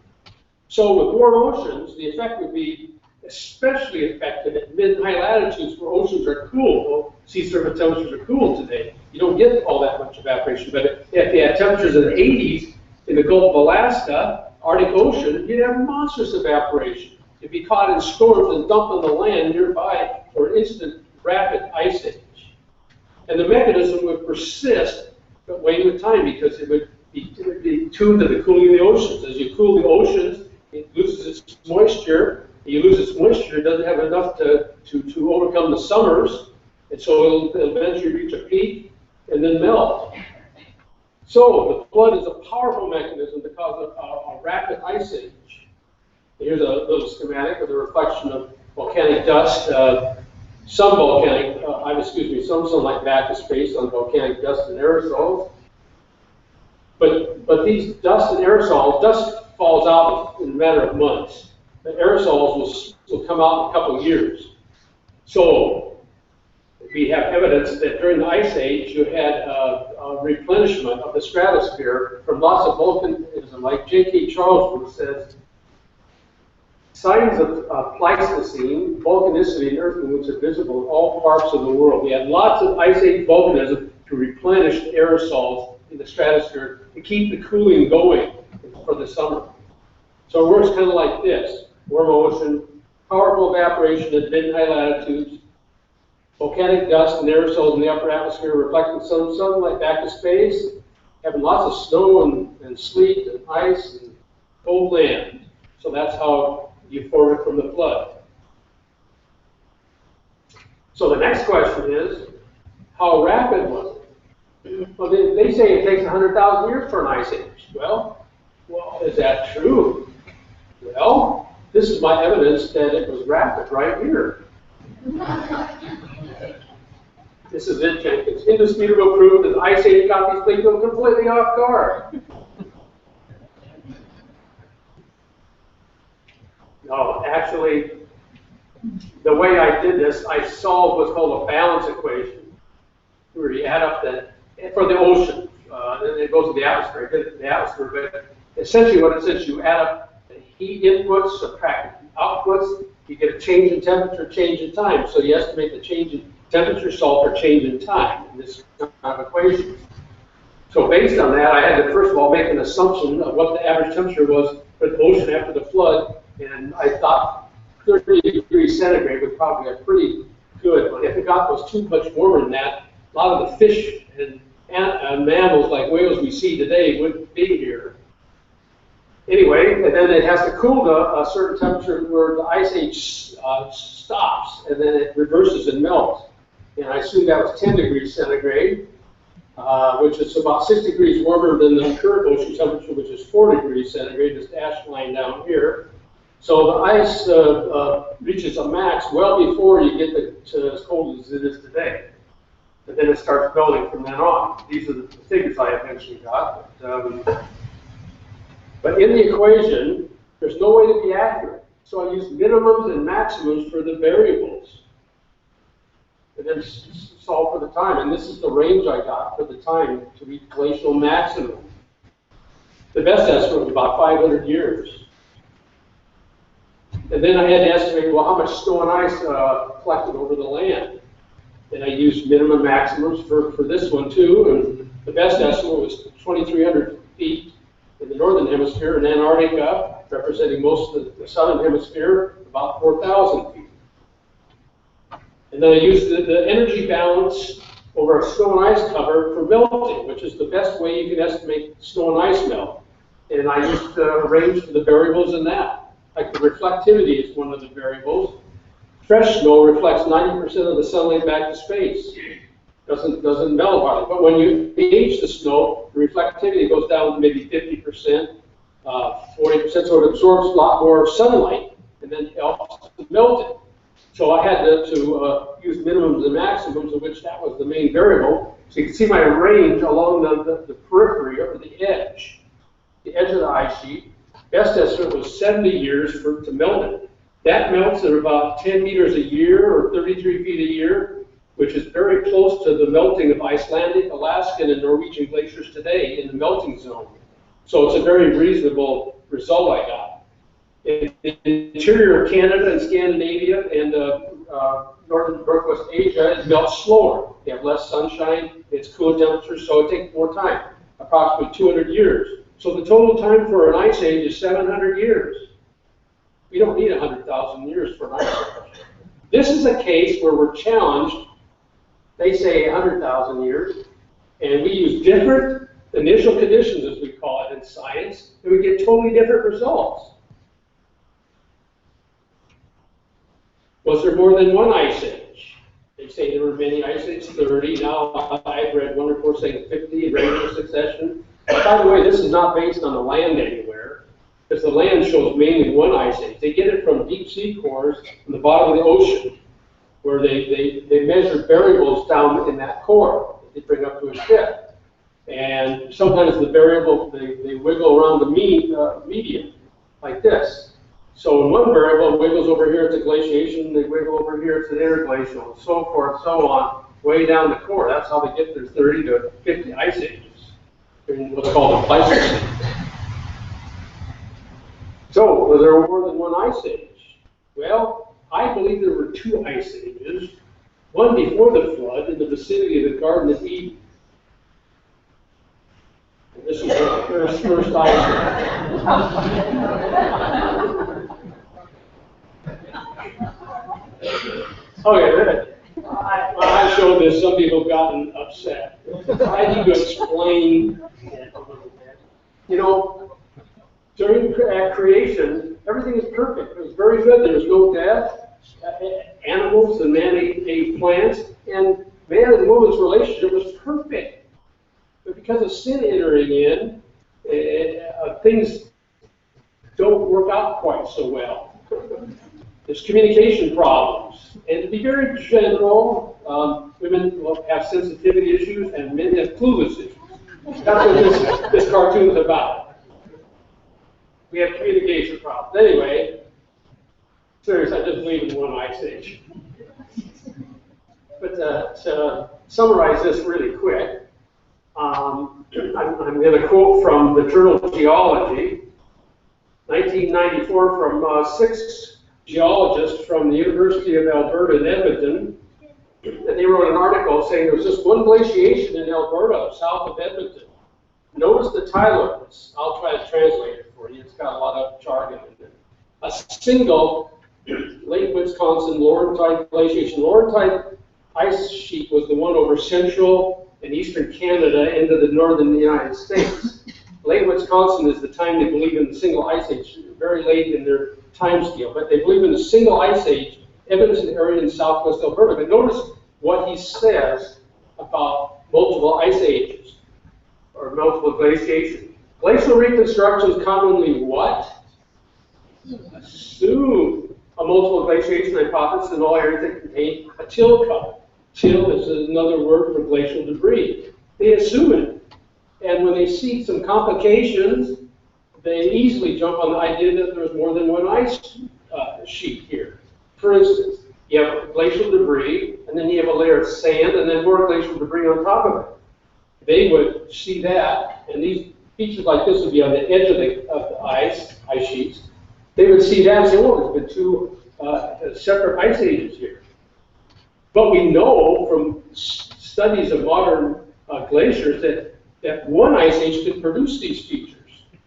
So with warm oceans, the effect would be especially effective at mid and high latitudes where oceans are cool. Well, sea surface temperatures are cool today. You don't get all that much evaporation. But if you had temperatures in the 80s in the Gulf of Alaska, Arctic Ocean, you'd have monstrous evaporation. You'd be caught in storms and dumped on the land nearby for an instant rapid ice age. And the mechanism would persist, but wane with time because it would be tuned to the cooling of the oceans. As you cool the oceans, it loses its moisture. You lose its moisture, it doesn't have enough to overcome the summers, and so it'll eventually reach a peak and then melt. So the flood is a powerful mechanism to cause a rapid ice age. Here's a little schematic of the reflection of volcanic dust. Some sunlight back to space on volcanic dust and aerosols. But these dust and aerosols, dust falls out in a matter of months. The aerosols will come out in a couple of years. So we have evidence that during the ice age, you had a replenishment of the stratosphere from lots of volcanism. Like J.K. Charlesworth says, signs of Pleistocene, volcanicity, and earth movements are visible in all parts of the world. We had lots of ice age volcanism to replenish the aerosols in the stratosphere to keep the cooling going for the summer. So it works kind of like this. Warm ocean, powerful evaporation at mid and high latitudes, volcanic dust and aerosols in the upper atmosphere reflecting some sunlight back to space, having lots of snow and sleet and ice and cold land. So that's how you form it from the flood. So the next question is, how rapid was it? Well, they say it takes 100,000 years for an ice age. Well, is that true? Well, this is my evidence that it was rapid right here. This is it, Jenkins. Indisputable proof that the ice age got these people completely off guard. No, actually, the way I did this, I solved what's called a balance equation, where you add up for the ocean, then it goes to the atmosphere, but essentially what it says, you add up the heat inputs, subtract the outputs, you get a change in temperature, change in time. So you estimate the change in temperature solved for change in time in this kind of equation. So based on that, I had to first of all make an assumption of what the average temperature was for the ocean after the flood, and I thought 30 degrees centigrade was probably a pretty good one. If it was too much warmer than that, a lot of the fish and mammals like whales we see today wouldn't be here. Anyway, and then it has to cool to a certain temperature where the ice age stops, and then it reverses and melts. And I assume that was 10 degrees centigrade, which is about 6 degrees warmer than the current ocean temperature, which is 4 degrees centigrade, this dashed line down here. So the ice reaches a max well before you get to as cold as it is today. And then it starts building from then on. These are the figures I eventually got. But in the equation, there's no way to be accurate. So I used minimums and maximums for the variables. And then solve for the time. And this is the range I got for the time to reach glacial maximum. The best estimate was about 500 years. And then I had to estimate, well, how much snow and ice collected over the land. And I used minimum maximums for this one too. And the best estimate was 2,300 feet in the northern hemisphere, and Antarctica, representing most of the southern hemisphere, about 4,000 feet. And then I used the energy balance over a snow and ice cover for melting, which is the best way you can estimate snow and ice melt. And I used to arrange the variables in that. Like the reflectivity is one of the variables. Fresh snow reflects 90% of the sunlight back to space. Doesn't melt hardly. But when you age the snow, the reflectivity goes down to maybe 50%, 40%, so it absorbs a lot more sunlight and then helps to melt it. So I had to use minimums and maximums, of which that was the main variable. So you can see my range along the periphery or the edge of the ice sheet. Best estimate was 70 years to melt it. That melts at about 10 meters a year or 33 feet a year, which is very close to the melting of Icelandic, Alaskan, and Norwegian glaciers today in the melting zone. So it's a very reasonable result I got. In the interior of Canada and Scandinavia and northwest Asia, it melts slower. They have less sunshine, it's cooler temperatures, so it takes more time, approximately 200 years. So the total time for an ice age is 700 years. We don't need 100,000 years for an ice age. This is a case where we're challenged. They say 100,000 years, and we use different initial conditions, as we call it in science, and we get totally different results. Was there more than one ice age? They say there were many ice ages, 30. Now I've read one report saying 50 in regular succession. By the way, this is not based on the land anywhere, because the land shows mainly one ice age. They get it from deep sea cores from the bottom of the ocean, where they measure variables down in that core that they bring up to a ship. And sometimes the variable, they wiggle around the median, like this. So in one variable, it wiggles over here, it's a glaciation, they wiggle over here, it's an interglacial, and so forth, so on, way down the core. That's how they get their 30 to 50 ice ages in what's called a Pleistocene. So, was there more than one ice age? Well, I believe there were two ice ages, one before the flood in the vicinity of the Garden of Eden. And this is the first ice age. Okay, I showed this, some people have gotten upset. I need to explain it a little bit. You know, during creation, everything is perfect. It was very good. There was no death. Animals and man ate plants, and man and woman's relationship was perfect. But because of sin entering in, things don't work out quite so well. There's communication problems. And to be very general, women have sensitivity issues and men have clueless issues. That's what this cartoon is about. We have communication problems. Anyway, seriously, I just believe in one ice age. But to summarize this really quick, I'm going to quote from the journal Geology, 1994, from 6 geologists from the University of Alberta in Edmonton. And they wrote an article saying there was just one glaciation in Alberta, south of Edmonton. Notice the title. I'll try to translate it for you. It's got a lot of jargon in it. A single Lake Wisconsin Laurentide glaciation. Laurentide ice sheet was the one over central and eastern Canada into the northern United States. Late Wisconsin is the time they believe in the single ice age, very late in their time scale, but they believe in the single ice age, Edmonton area in southwest Alberta. But notice what he says about multiple ice ages, or multiple glaciation. Glacial reconstructions commonly what? Assume a multiple glaciation hypothesis in all areas that contain a till cover. Till is another word for glacial debris. They assume it. And when they see some complications, they easily jump on the idea that there's more than one ice sheet here. For instance, you have glacial debris, and then you have a layer of sand, and then more glacial debris on top of it. They would see that, and these features like this would be on the edge of the ice sheets. They would see that and say, oh, there's been two separate ice ages here. But we know from studies of modern glaciers that one ice age could produce these features.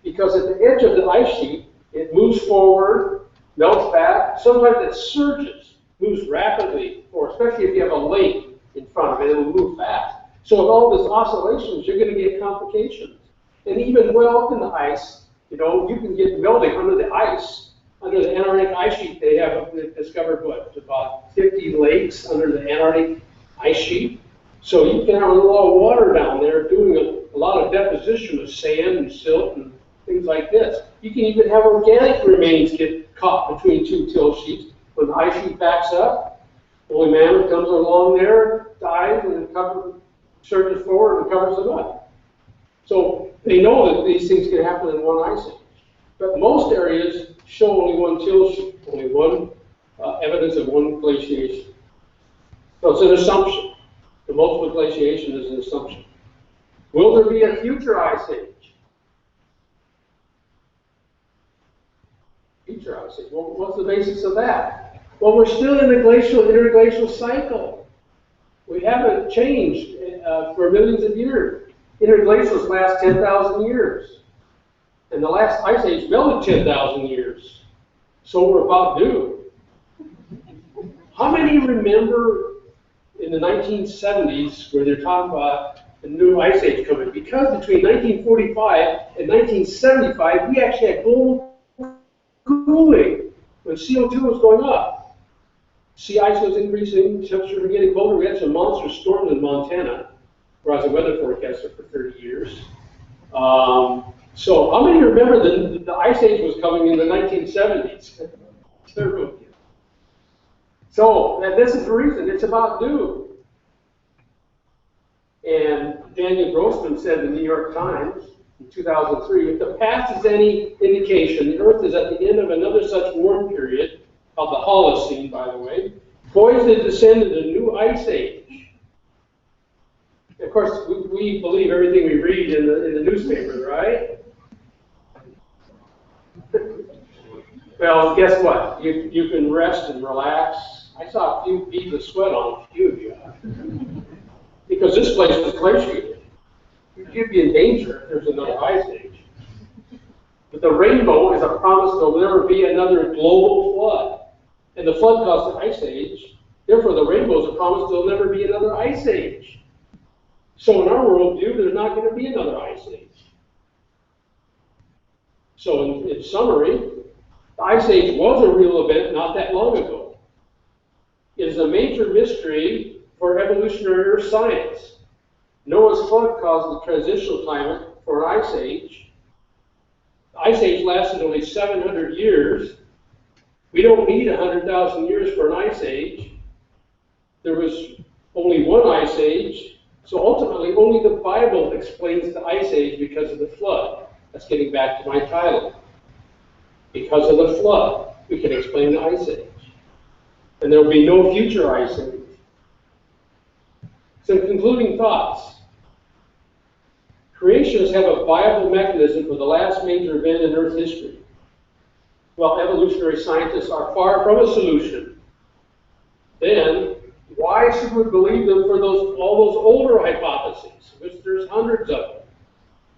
Because at the edge of the ice sheet, it moves forward, melts back. Sometimes it surges, moves rapidly, or especially if you have a lake in front front of it, it'll move fast. So with all this oscillations, you're going to get complications. And even well up in the ice, you know, you can get melting under the ice. Under the Antarctic ice sheet, they've discovered what, about 50 lakes under the Antarctic ice sheet. So you can have a lot of water down there doing a lot of deposition of sand and silt and things like this. You can even have organic remains get caught between two till sheets. When the ice sheet backs up, woolly mammoth comes along there, dives, and surges forward and covers them up. So they know that these things can happen in one ice age. But most areas show only one till sheet, only one evidence of one glaciation. So it's an assumption. The multiple glaciation is an assumption. Will there be a future ice age? Future ice age. Well, what's the basis of that? Well, we're still in the glacial, interglacial cycle. We haven't changed for millions of years. Interglacials last 10,000 years. And the last ice age melted 10,000 years. So we're about due. How many remember in the 1970s where they're talking about the new ice age coming? Because between 1945 and 1975, we actually had global cooling when CO2 was going up. Sea ice was increasing, temperatures were getting colder. We had some monster storms in Montana, where I was a weather forecaster for 30 years. So how many remember the ice age was coming in the 1970s? So this is the reason. It's about due. And Daniel Grossman said in the New York Times in 2003, if the past is any indication, the Earth is at the end of another such warm period, called the Holocene, by the way, poised to descend into a new ice age. Of course, we believe everything we read in the newspaper, right? Well, guess what? You can rest and relax. I saw a few beads of sweat on a few of you. Because this place was glaciated. You'd be in danger if there's another ice age. But the rainbow is a promise there'll never be another global flood. And the flood caused the ice age. Therefore, the rainbow is a promise there'll never be another ice age. So in our worldview, there's not going to be another ice age. So in summary, the ice age was a real event not that long ago. It is a major mystery for evolutionary Earth science. Noah's flood caused the transitional climate for an ice age. The ice age lasted only 700 years. We don't need 100,000 years for an ice age. There was only one ice age. So ultimately, only the Bible explains the ice age because of the flood. That's getting back to my title. Because of the flood, we can explain the ice age. And there will be no future ice age. Some concluding thoughts. Creationists have a viable mechanism for the last major event in Earth history. While evolutionary scientists are far from a solution, then why should we believe them for all those older hypotheses, which there's hundreds of them?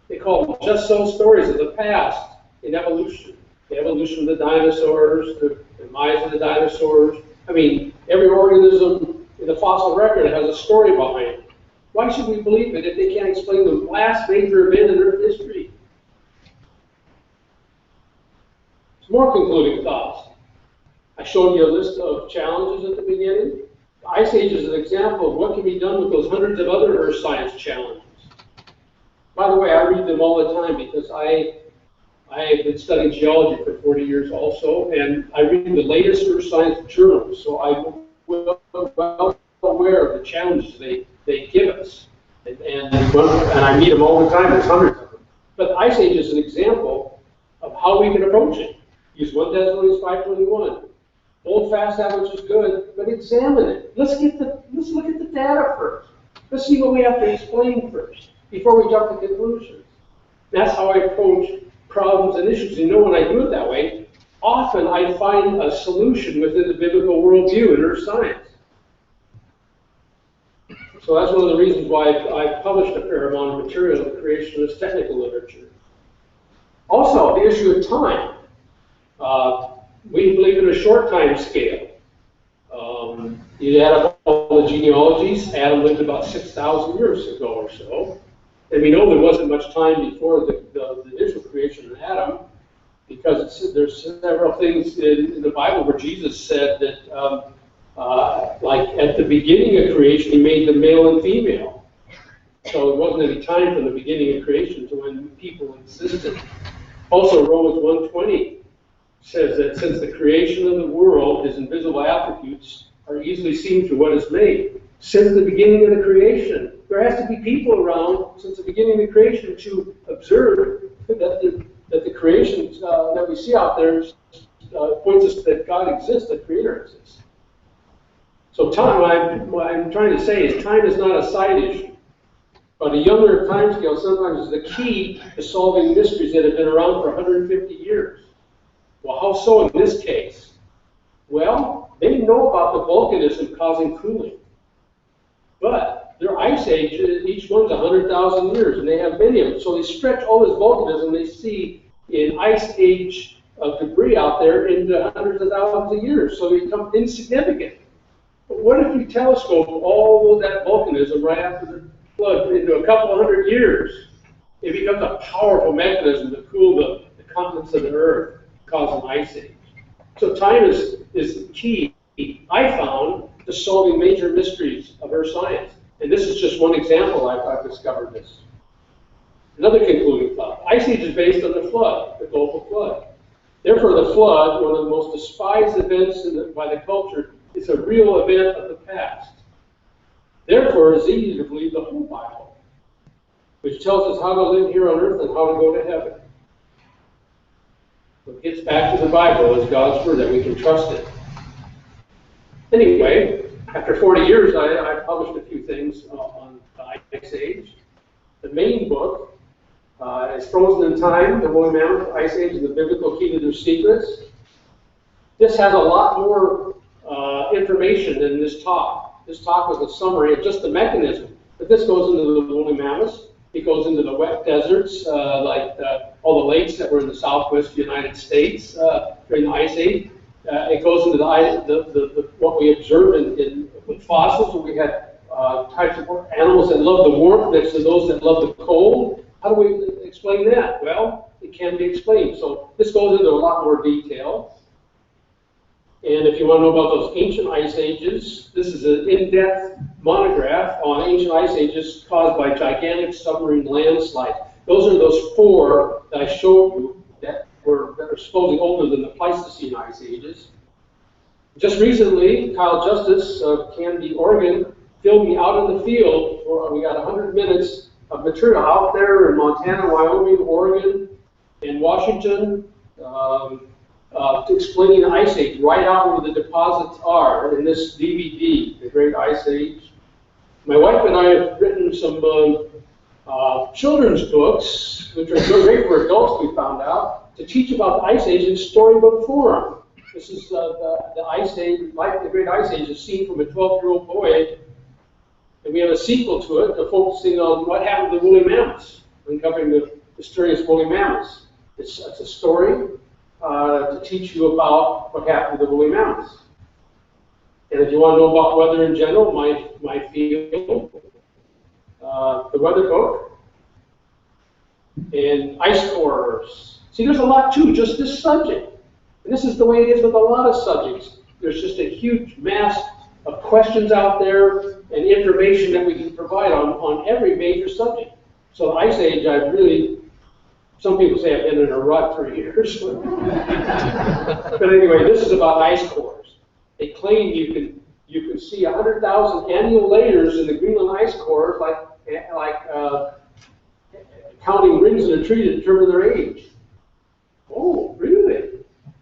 They call them just so stories of the past in evolution. The evolution of the dinosaurs, the demise of the dinosaurs. I mean, every organism in the fossil record has a story behind it. Why should we believe it if they can't explain the last major event in Earth history? Some more concluding thoughts. I showed you a list of challenges at the beginning. The Ice Age is an example of what can be done with those hundreds of other Earth science challenges. By the way, I read them all the time because I have been studying geology for 40 years also, and I read the latest Earth science journals, so I'm well aware of the challenges they give us. And I meet them all the time, there's hundreds of them. But the Ice Age is an example of how we can approach it. Use 1 Thessalonians 5:21. Old fast average is good, but examine it. Let's look at the data first. Let's see what we have to explain first before we jump to conclusions. That's how I approach problems and issues. You know, when I do it that way, often I find a solution within the biblical worldview in Earth science. So that's one of the reasons why I published a fair amount of material in creationist technical literature. Also, the issue of time. We believe in a short time scale. You add up all the genealogies. Adam lived about 6,000 years ago or so. And we know there wasn't much time before the initial creation of Adam, because there's several things in the Bible where Jesus said that, like at the beginning of creation, he made them male and female. So there wasn't any time from the beginning of creation to when people existed. Also, Romans 1:20 says that since the creation of the world, his invisible attributes are easily seen through what is made. Since the beginning of the creation, there has to be people around since the beginning of the creation to observe that the creation that we see out there points us that God exists, that Creator exists. So time, what I'm trying to say is time is not a side issue, but a younger time scale sometimes is the key to solving mysteries that have been around for 150 years. Well, how so in this case? Well, they know about the volcanism causing cooling, but their ice age, each one's 100,000 years, and they have many of them. So they stretch all this volcanism they see in ice age of debris out there into hundreds of thousands of years, so they become insignificant. But what if you telescope all of that volcanism right after the flood into a couple hundred years? It becomes a powerful mechanism to cool the continents of the Earth, cause an ice age. So time is the key, I found, to solving major mysteries of Earth science. And this is just one example I've discovered this. Another concluding thought. Ice age is based on the flood, the global flood. Therefore, the flood, one of the most despised events by the culture, is a real event of the past. Therefore, it's easy to believe the whole Bible, which tells us how to live here on earth and how to go to heaven. So it gets back to the Bible as God's Word, that we can trust it. Anyway, after 40 years, I published a few things on the Ice Age. The main book is Frozen in Time, the Woolly Mammoth, Ice Age, and the Biblical Key to Their Secrets. This has a lot more information than this talk. This talk was a summary of just the mechanism. But this goes into the woolly mammoths. It goes into the wet deserts, like all the lakes that were in the southwest United States during the Ice Age. It goes into what we observed with fossils, where we had types of animals that love the warmth next to those that love the cold. How do we explain that? Well, it can be explained. So this goes into a lot more detail. And if you want to know about those ancient ice ages, this is an in-depth monograph on ancient ice ages caused by gigantic submarine landslides. Those are those four that I showed you that are supposedly older than the Pleistocene ice ages. Just recently, Kyle Justice of Canby, Oregon, filmed me out in the field. We got 100 minutes of material out there in Montana, Wyoming, Oregon, and Washington, explaining the Ice Age right out where the deposits are in this DVD, The Great Ice Age. My wife and I have written some children's books, which are great for adults, we found out, to teach about the Ice Age in storybook form. This is the Ice Age, The Great Ice Age, is seen from a 12-year-old boy, and we have a sequel to it, focusing on what happened to the woolly mammoths, uncovering the mysterious woolly mammoths. It's a story to teach you about what happened to the woolly mammoths. And if you want to know about weather in general, my field, the weather book, and ice cores. See, there's a lot to just this subject. And this is the way it is with a lot of subjects. There's just a huge mass of questions out there and information that we can provide on every major subject. So the Ice Age, I've really, some people say I've been in a rut for years. But anyway, this is about ice cores. They claim you can see 100,000 annual layers in the Greenland ice cores, like counting rings in a tree to determine their age. Oh, really?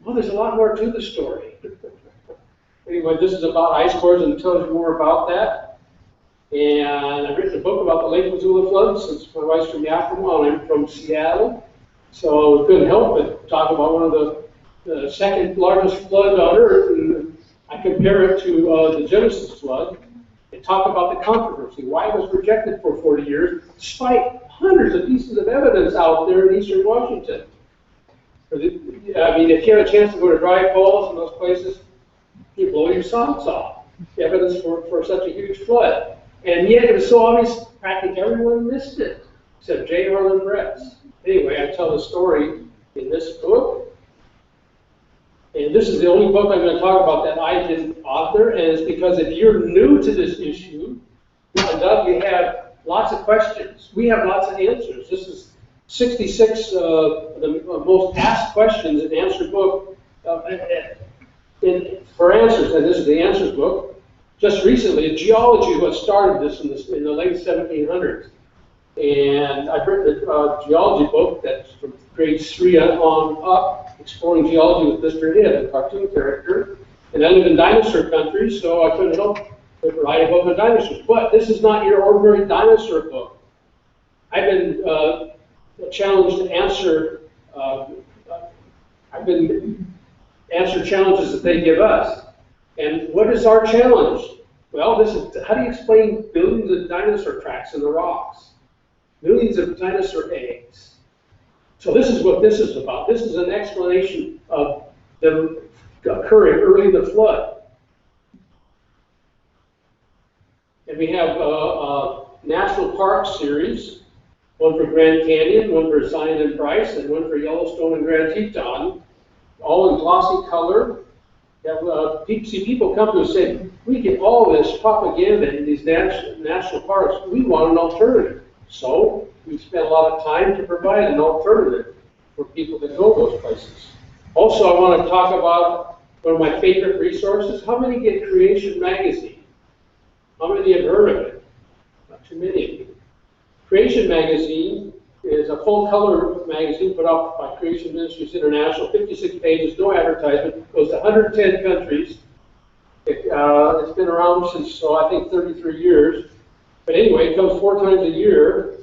Well, there's a lot more to the story. Anyway, this is about ice cores and tells you more about that. And I've written a book about the Lake Missoula flood, since my wife's from Yakima and I'm from Seattle. So it couldn't help but talk about one of the second largest flood on Earth, and I compare it to the Genesis flood, and talk about the controversy, why it was rejected for 40 years, despite hundreds of pieces of evidence out there in eastern Washington. I mean, if you have a chance to go to Dry Falls and those places, you blow your socks off. evidence for such a huge flood. And yet it was so obvious, practically everyone missed it, except J. Harlan Bretz. Anyway, I tell the story in this book. And this is the only book I'm going to talk about that I didn't author, and it's because if you're new to this issue, Doug, you have lots of questions. We have lots of answers. This is 66 of the most asked questions in answer book for answers, and this is the answers book. Just recently, a geology who had started this in the late 1700s. And I've written a geology book that's from grades 3 on up, exploring geology with Mr. Hidd, a cartoon character. And I live in dinosaur country, so I couldn't help but write a book on dinosaurs. But this is not your ordinary dinosaur book. I've been challenged to answer. Answer challenges that they give us. And what is our challenge? Well, this is how do you explain billions of dinosaur tracks in the rocks? Millions of dinosaur eggs. So this is what this is about. This is an explanation of them occurring early in the flood. And we have a National Park series, one for Grand Canyon, one for Zion and Bryce, and one for Yellowstone and Grand Teton, all in glossy color. See, people come to us and say, we get all this propaganda in these national parks. We want an alternative. So we spent a lot of time to provide an alternative for people that go those places. Also, I want to talk about one of my favorite resources. How many get Creation Magazine? How many have heard of it? Not too many of you. Creation Magazine is a full-color magazine put out by Creation Ministries International, 56 pages, no advertisement, goes to 110 countries. It's been around since, I think, 33 years. But anyway, it comes 4 times a year,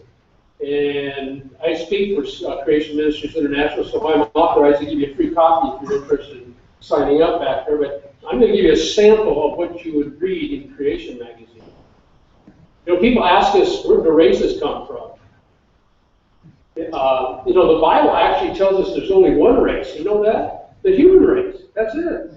and I speak for Creation Ministries International, so I'm authorized to give you a free copy if you're interested in signing up back there. But I'm going to give you a sample of what you would read in Creation Magazine. You know, people ask us, where do the races come from? You know, the Bible actually tells us there's only one race. You know that? The human race. That's it.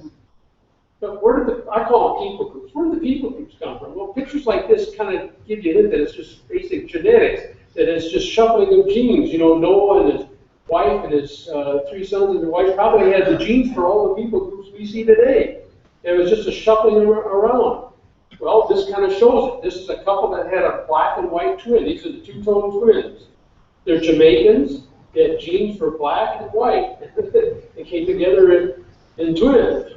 But where did I call them people groups. Where did the people groups come from? Well, pictures like this kind of give you a hint that it's just basic genetics, that it's just shuffling of genes. You know, Noah and his wife and his 3 sons and their wife probably had the genes for all the people groups we see today. It was just a shuffling around. Well, this kind of shows it. This is a couple that had a black and white twin. These are the two-tone twins. They're Jamaicans. They had genes for black and white. They came together in twins.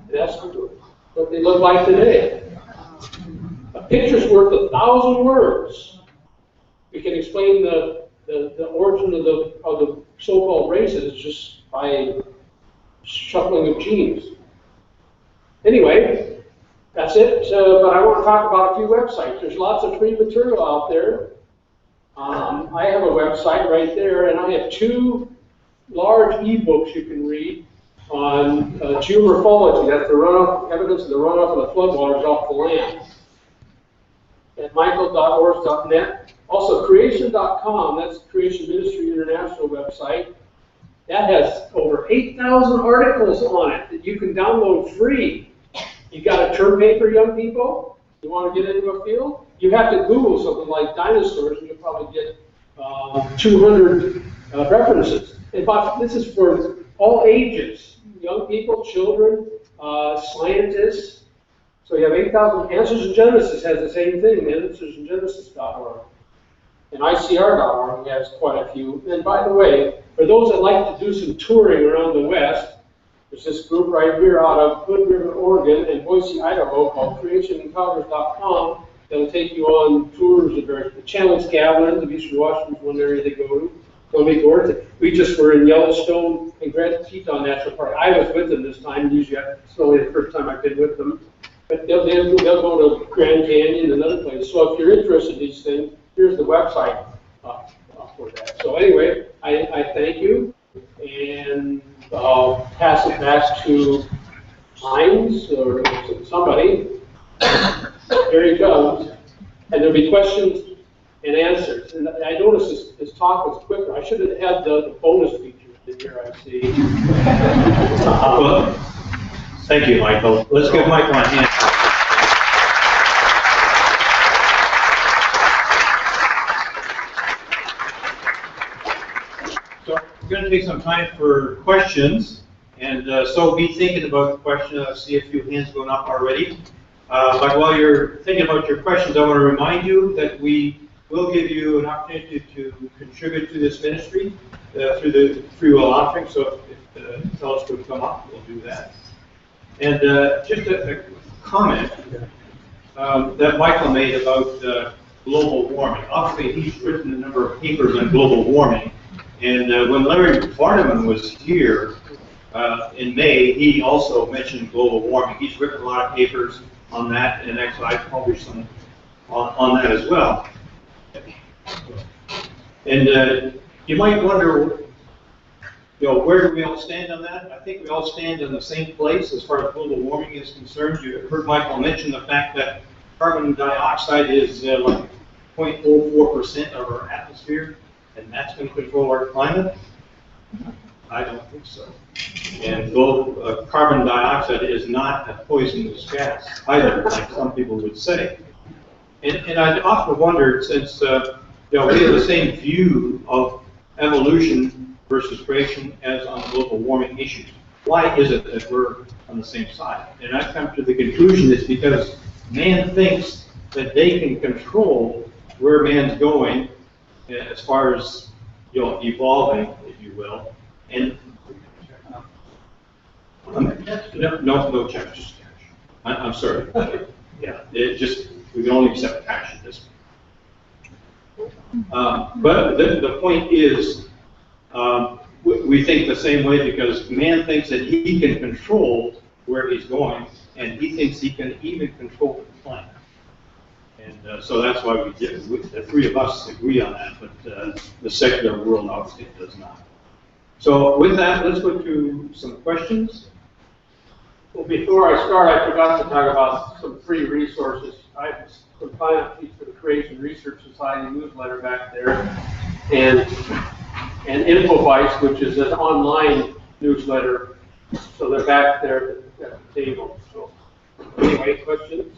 That's what they look like today. A picture's worth 1,000 words. We can explain the origin of the so-called races just by shuffling of genes. Anyway, that's it. But I want to talk about a few websites. There's lots of free material out there. I have a website right there, and I have 2 large e-books you can read on geomorphology. That's the runoff, evidence of the runoff of the floodwaters off the land. At michael.org.net. Also, creation.com, that's the Creation Ministry International website. That has over 8,000 articles on it that you can download free. You got a term paper, young people? You want to get into a field? You have to Google something like dinosaurs, and you'll probably get 200 references. This is for all ages, young people, children, scientists. So you have 8,000. Answers in Genesis has the same thing, answersingenesis.org. And ICR.org has quite a few. And by the way, for those that like to do some touring around the West, there's this group right here out of Hood River, Oregon, and Boise, Idaho, called creationencounters.com. That'll take you on tours of the Challenge Cabins of Eastern Washington is one area they go to. We just were in Yellowstone and Grand Teton National Park. I was with them this time. Usually it's only the first time I've been with them. But they'll go to Grand Canyon and other places. So if you're interested in these things, here's the website for that. So anyway, I thank you, and I'll pass it back to Hines or somebody. Here he comes. And there'll be questions and answers. And I noticed this talk was quicker. I should have had the bonus features in here, I see. Thank you, Michael. Let's give Michael a hand. So we're going to take some time for questions, and so be thinking about the question. I see a few hands going up already. But while you're thinking about your questions, I want to remind you that we will give you an opportunity to contribute to this ministry through the free will offering. So if fellows would come up, we'll do that. And just a comment that Michael made about global warming. Obviously, he's written a number of papers on global warming. And when Larry Vardaman was here in May, he also mentioned global warming. He's written a lot of papers on that, and actually I published some on that as well. And you might wonder, where do we all stand on that? I think we all stand in the same place as far as global warming is concerned. You heard Michael mention the fact that carbon dioxide is like 0.04% of our atmosphere, and that's going to control our climate? I don't think so. And though carbon dioxide is not a poisonous gas either, like some people would say. And I often wondered, since we have the same view of evolution versus creation as on global warming issues, why is it that we're on the same side? And I've come to the conclusion it's because man thinks that they can control where man's going as far as evolving, if you will. And no check, just cash. I'm sorry. Yeah, we can only accept cash at this point. But the point is, we think the same way because man thinks that he can control where he's going, and he thinks he can even control the planet. And so that's why the three of us agree on that, but the secular world obviously does not. So with that, let's go to some questions. Well, before I start, I forgot to talk about some free resources. I have some client feeds for the Creation Research Society newsletter back there, and InfoVice, which is an online newsletter. So they're back there at the table. So anyway, questions?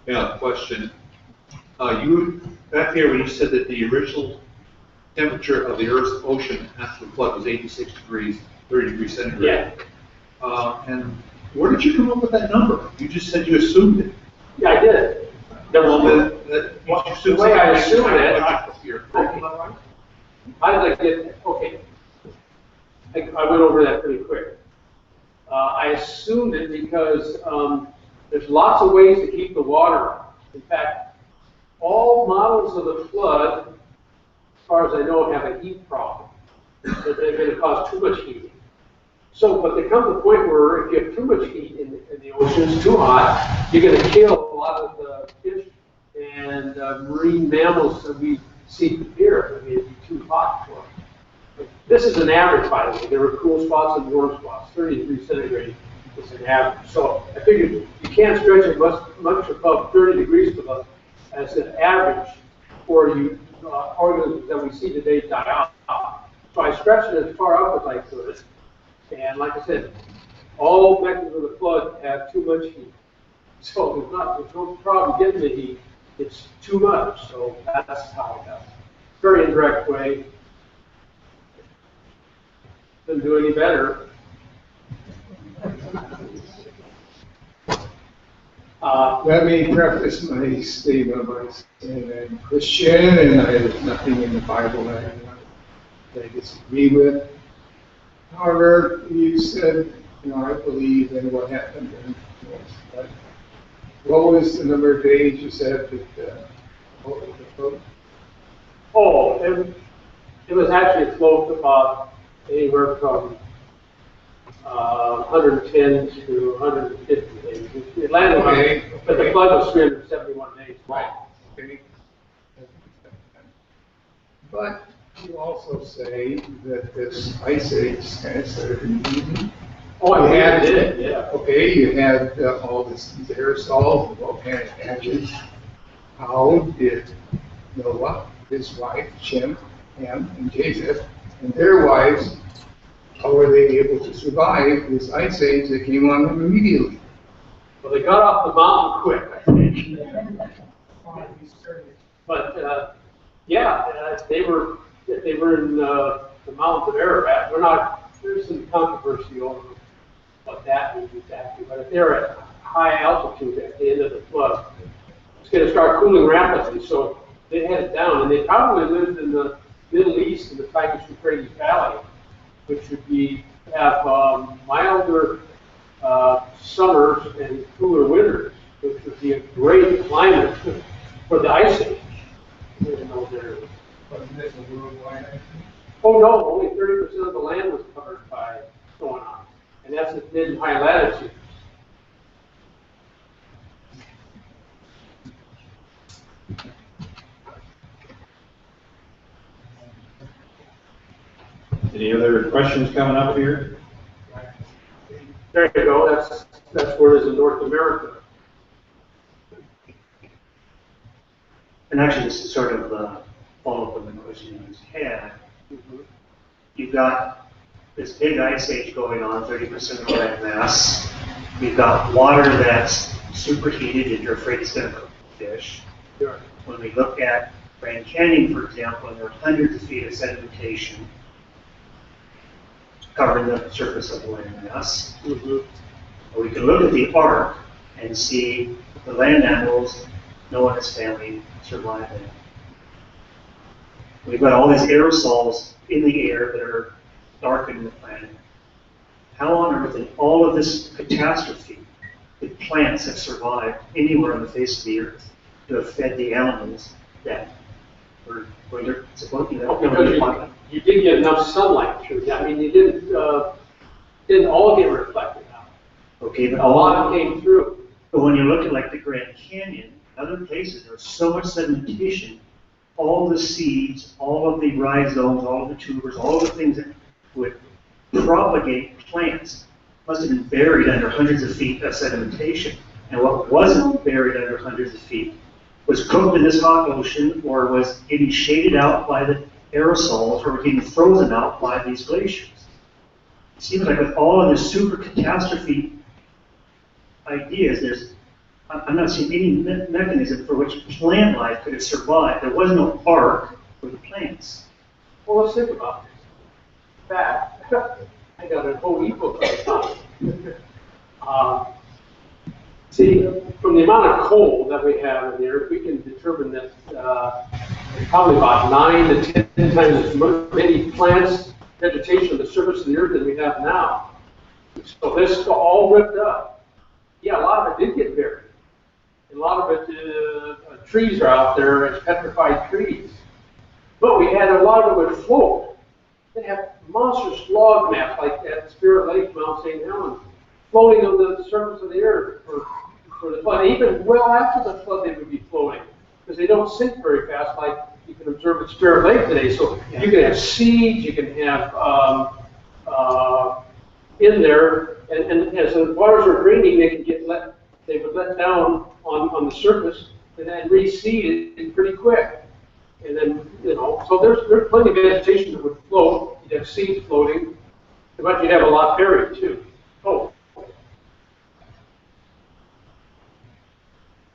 Yeah, question. You back here when you said that the original temperature of the Earth's ocean after the flood was 86 degrees, 30 degrees centigrade. Yeah. And where did you come up with that number? You just said you assumed it. Yeah, I did. The way I assumed it. I went over that pretty quick. I assumed it because there's lots of ways to keep the water out. In fact, all models of the flood, as far as I know, have a heat problem. That they're going to cause too much heat. So, but there comes a point where if you have too much heat in the ocean, it's too hot, you're going to kill a lot of the fish and marine mammals that we see here. I mean, it'd be too hot for them. This is an average, by the way. There are cool spots and warm spots. 30 degrees centigrade is an average. So I figured you can't stretch it much above 30 degrees as an average for you organisms that we see today die out. So I stretched it as far up as I could. And like I said, all mechanisms of the flood have too much heat. So there's no problem getting the heat. It's too much. So that's how it happens. Very indirect way. Doesn't do any better. Let me preface my statement by saying I'm Christian and there's nothing in the Bible that I disagree with. However, you said, I believe in what happened. But what was the number of days you said that what was the float? Oh, it was actually a float about anywhere from 110 to 150 days. It landed on, but the flood was 371 days. Right. Okay. But you also say that this ice age kind of started in the evening. Oh, I did, yeah. Okay, you had all these aerosols, the volcanic ashes. How did Noah, his wife, Shem, Ham, and Japheth, and their wives how were they able to survive this ice age that came on them immediately? Well, they got off the mountain quick, I think. But they were in the mountains of Ararat. There's some controversy over what that means exactly. But if they're at high altitude at the end of the flood, it's going to start cooling rapidly. So they headed down, and they probably lived in the Middle East in the Tigris-Euphrates Valley, which would have milder summers and cooler winters, which would be a great climate for the ice age in those areas. Oh no, only 30% of the land was covered by going on, and that's at mid and high latitudes. Any other questions coming up here? There you go. That's where it is in North America. And actually, this is sort of follow up on the question you just had. You've got this big ice age going on, 30% of land mass. You've got water that's superheated and you're afraid it's going to cook fish. Sure. When we look at Grand Canyon, for example, and there are hundreds of feet of sedimentation covering the surface of the land mass. We can look at the arc and see the land animals, Noah and his family survived it. We've got all these aerosols in the air that are darkening the planet. How on earth in all of this catastrophe did plants have survived anywhere on the face of the earth to have fed the animals that were going to support you? Because you did get enough sunlight through that. I mean, you didn't all get reflected out. Okay, but A lot came through. But when you look at like the Grand Canyon, other places, there's so much sedimentation, all the seeds, all of the rhizomes, all of the tubers, all of the things that would propagate plants must have been buried under hundreds of feet of sedimentation. And what wasn't buried under hundreds of feet was cooked in this hot ocean or was getting shaded out by the aerosols or getting frozen out by these glaciers. It seems like with all of this super catastrophe ideas, I'm not seeing any mechanism for which plant life could have survived. There was no arc for the plants. Well, let's think about this. In fact, I got a whole ebook on it. See, from the amount of coal that we have in the earth, we can determine that there's probably about 9 to 10 times as many plants, vegetation on the surface of the earth than we have now. So this all ripped up. Yeah, a lot of it did get buried. And a lot of it, trees are out there as petrified trees. But we had a lot of it would float. They have monstrous log maps like at Spirit Lake, Mount St. Helens, floating on the surface of the earth for the flood. Even well after the flood, they would be floating because they don't sink very fast like you can observe at Spirit Lake today. So you can have seeds, you can have in there, and as the waters are draining, they would let down on the surface and then reseed it pretty quick. And then, so there's plenty of vegetation that would float. You'd have seeds floating, but you'd have a lot buried too. Oh.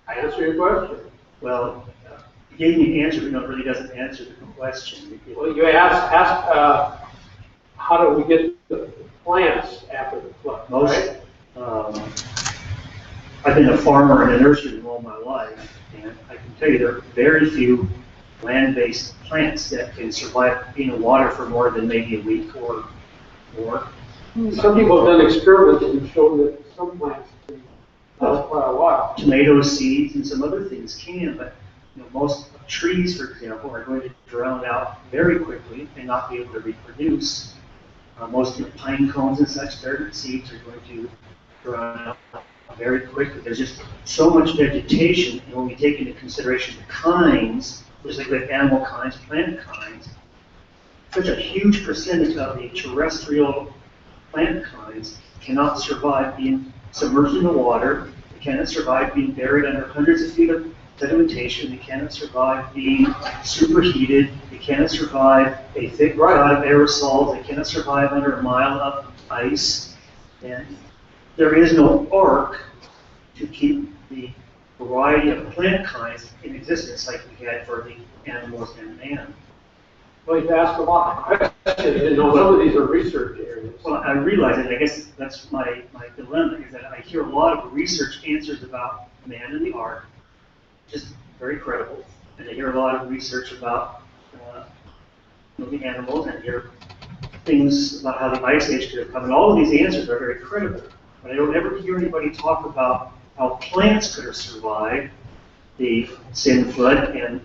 I answer your question. Well, you gave me an answer, but it really doesn't answer the question. Well, you asked how do we get the plants after the flood, right? I've been a farmer and a nurseryman all my life, and I can tell you there are very few land-based plants that can survive being in water for more than maybe a week or more. Some people have done experiments and shown that some plants can last quite a while. Tomato seeds and some other things can, but most trees, for example, are going to drown out very quickly and not be able to reproduce. Most of the pine cones and such, their seeds are going to drown out very quickly. There's just so much vegetation, and when we take into consideration the kinds, just like we have animal kinds, plant kinds, such a huge percentage of the terrestrial plant kinds cannot survive being submerged in the water. They cannot survive being buried under hundreds of feet of sedimentation, they cannot survive being superheated, they cannot survive a thick cloud of aerosols, they cannot survive under a mile of ice, and there is no ark to keep the variety of plant kinds in existence like we had for the animals and man. Well, you've asked a lot of questions, and some of these are research areas. Well, I realize it, I guess that's my dilemma, is that I hear a lot of research answers about man and the ark, just very credible, and I hear a lot of research about the animals, and I hear things about how the ice age could have come, and all of these answers are very credible, but I don't ever hear anybody talk about how plants could have survived the sin flood and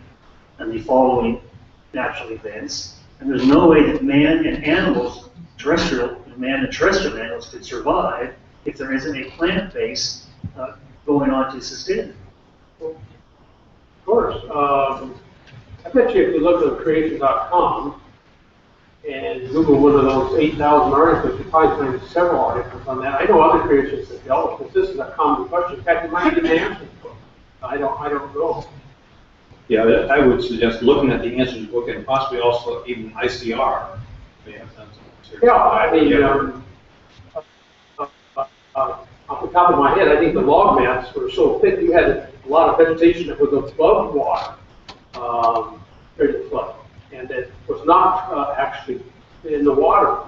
the following natural events, and there's no way that man and animals, man and terrestrial animals could survive if there isn't a plant base going on to sustain it. Of course. I bet you if you look at creation.com and Google one of those 8,000 articles, you probably find several articles on that. I know other creationists that dealt with this. This is a common question. In fact, it might even answer the book. I don't know. Yeah, I would suggest looking at the answers book and possibly also even ICR. They have done some. Yeah, I mean, off the top of my head, I think the log maps were so thick you had a lot of vegetation that was above water during the flood, and that was not actually in the water.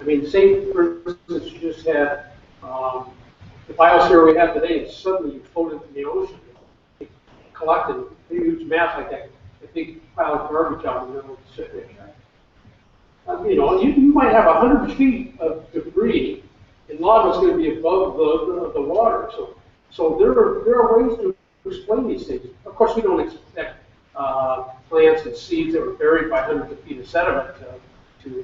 I mean, say for instance, you just had the biosphere we have today, and suddenly you floated in the ocean, it collected a huge mass like that, a big pile of garbage out in the middle of the Pacific. You know, you might have 100 feet of debris, and lava is going to be above the water. So there are ways to explain these things. Of course, we don't expect plants and seeds that were buried by hundreds of feet of sediment to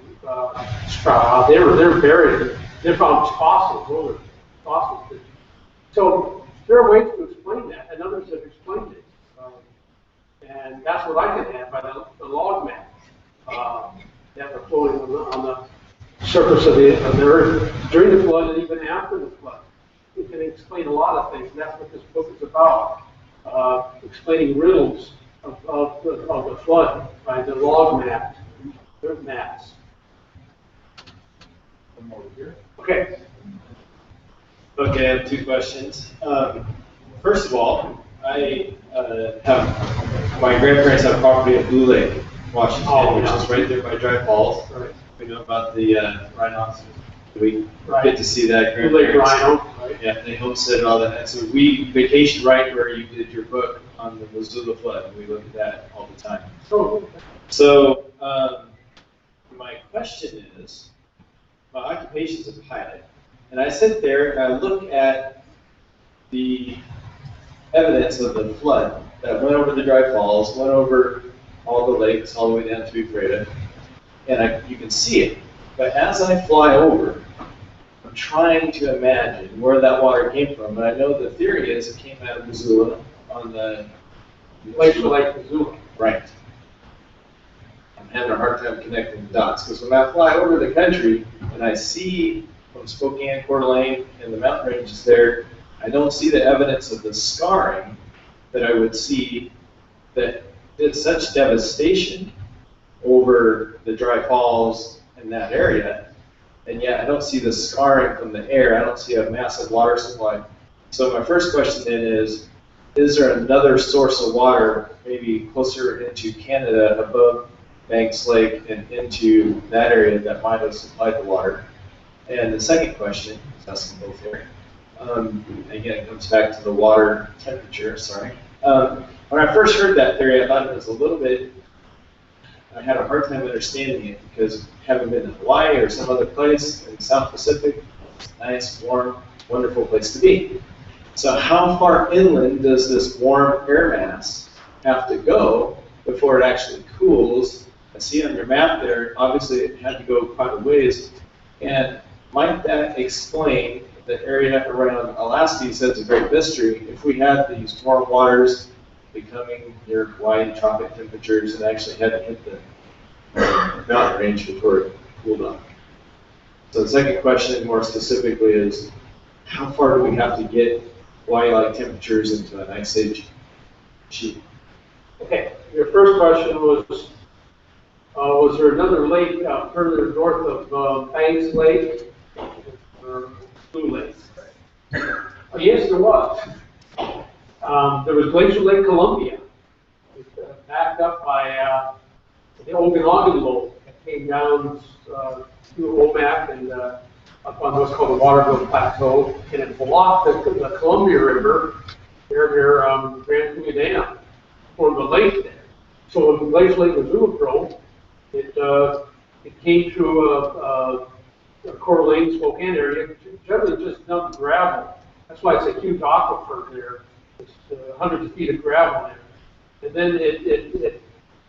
sprout out. They're buried. They're found fossils. So there are ways to explain that, and others have explained it. And that's what I can add by the log map that were floating on the surface of the earth during the flood and even after the flood. It can explain a lot of things, and that's what this book is about, explaining riddles of the flood by the log maps. One more here. Okay. Okay, I have two questions. First of all, I have my grandparents have property at Blue Lake, Washington, which is right there by Dry Falls. Right. We know about the rhinoceros. We Right. get to see that. Blue Lake Grandparents. rhino. Right. Yeah, they homestead and all that. And so we vacation right where you did your book on the Missoula flood, and we look at that all the time. So my question is, my occupation is a pilot, and I sit there and I look at the evidence of the flood that went over the Dry Falls, went over all the lakes, all the way down to Ephrata, and you can see it. But as I fly over, I'm trying to imagine where that water came from. And I know the theory is it came out of Missoula on the Glacial Lake Missoula. Right. I'm having a hard time connecting the dots because when I fly over the country and I see from Spokane, Coeur d'Alene, and the mountain ranges there, I don't see the evidence of the scarring that I would see that did such devastation over the Dry Falls in that area, and yet I don't see the scarring from the air. I don't see a massive water supply. So my first question then is there another source of water, maybe closer into Canada, above Banks Lake and into that area that might have supplied the water? And the second question, is asking both here, again, it comes back to the water temperature, sorry. When I first heard that theory, I thought it was a little bit, I had a hard time understanding it because having been in Hawaii or some other place in the South Pacific, it's a nice, warm, wonderful place to be. So how far inland does this warm air mass have to go before it actually cools? I see on your map there, obviously it had to go quite a ways. And might that explain the area around Alaska? You said it's a great mystery. If we had these warm waters becoming near Hawaii tropic temperatures and actually had to hit the mountain range before it cooled off. So the second question more specifically is, how far do we have to get Hawaii-like temperatures into an ice age? Okay, your first question was there another lake further north of Banks Lake or Blue Lake? Oh, yes, there was. There was Glacial Lake Columbia, backed up by the Okanagan Lobe that came down through Omak and up on what's called the Waterville Plateau, and it blocked the Columbia River near Grand Coulee Dam, formed a lake there. So when the Glacial Lake was overgrown, it came through Coeur d'Alene, Spokane area, generally just dumped gravel. That's why it's a huge aquifer there. It's hundreds of feet of gravel there. And then it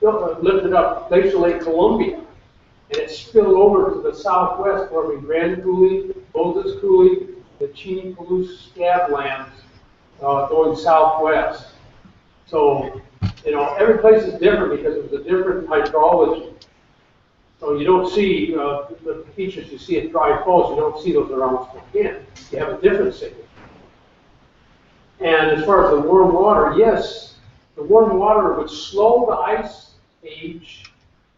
lifted up Glacial Lake Columbia, and it spilled over to the southwest, forming Grand Coulee, Moses Coulee, the Cheney Palouse Scab lands going southwest. So, every place is different because it was a different hydrology. So you don't see the features you see at Dry Falls, you don't see those around Spokane. You have a different signal. And as far as the warm water, yes, the warm water would slow the ice age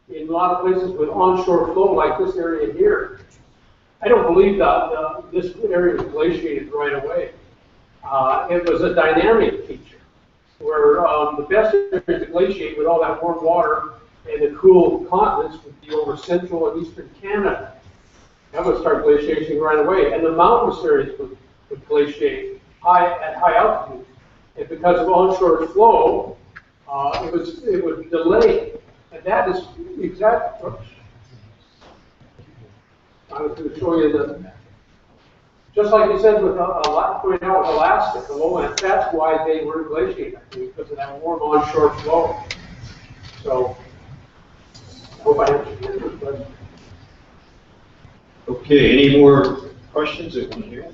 in a lot of places with onshore flow like this area here. I don't believe that this area was glaciated right away. It was a dynamic feature where the best areas to glaciate with all that warm water and the cool continents would be over central and eastern Canada. That would start glaciation right away. And the mountainous areas would glaciate at high altitude. And because of onshore flow, it would delay. And that is exactly, I was going to show you the, just like you said with pointing out with Alaska, the lowlands, that's why they were glaciated, because of that warm onshore flow. So, I hope I answered your question. Okay, any more questions that one here?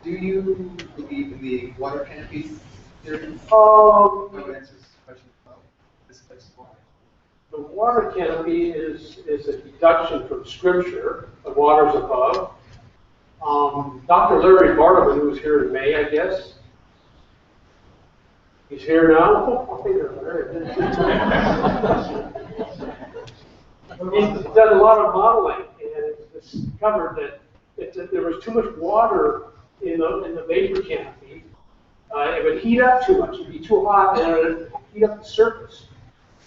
Do you believe in the water canopy theory? No answers the question about this place of water. The water canopy is a deduction from Scripture, the waters above. Dr. Larry Bartleman, who was here in May, I guess. He's here now. He's done a lot of modeling, and it's discovered that if there was too much water in the vapor canopy, it would heat up too much. It would be too hot, and it would heat up the surface.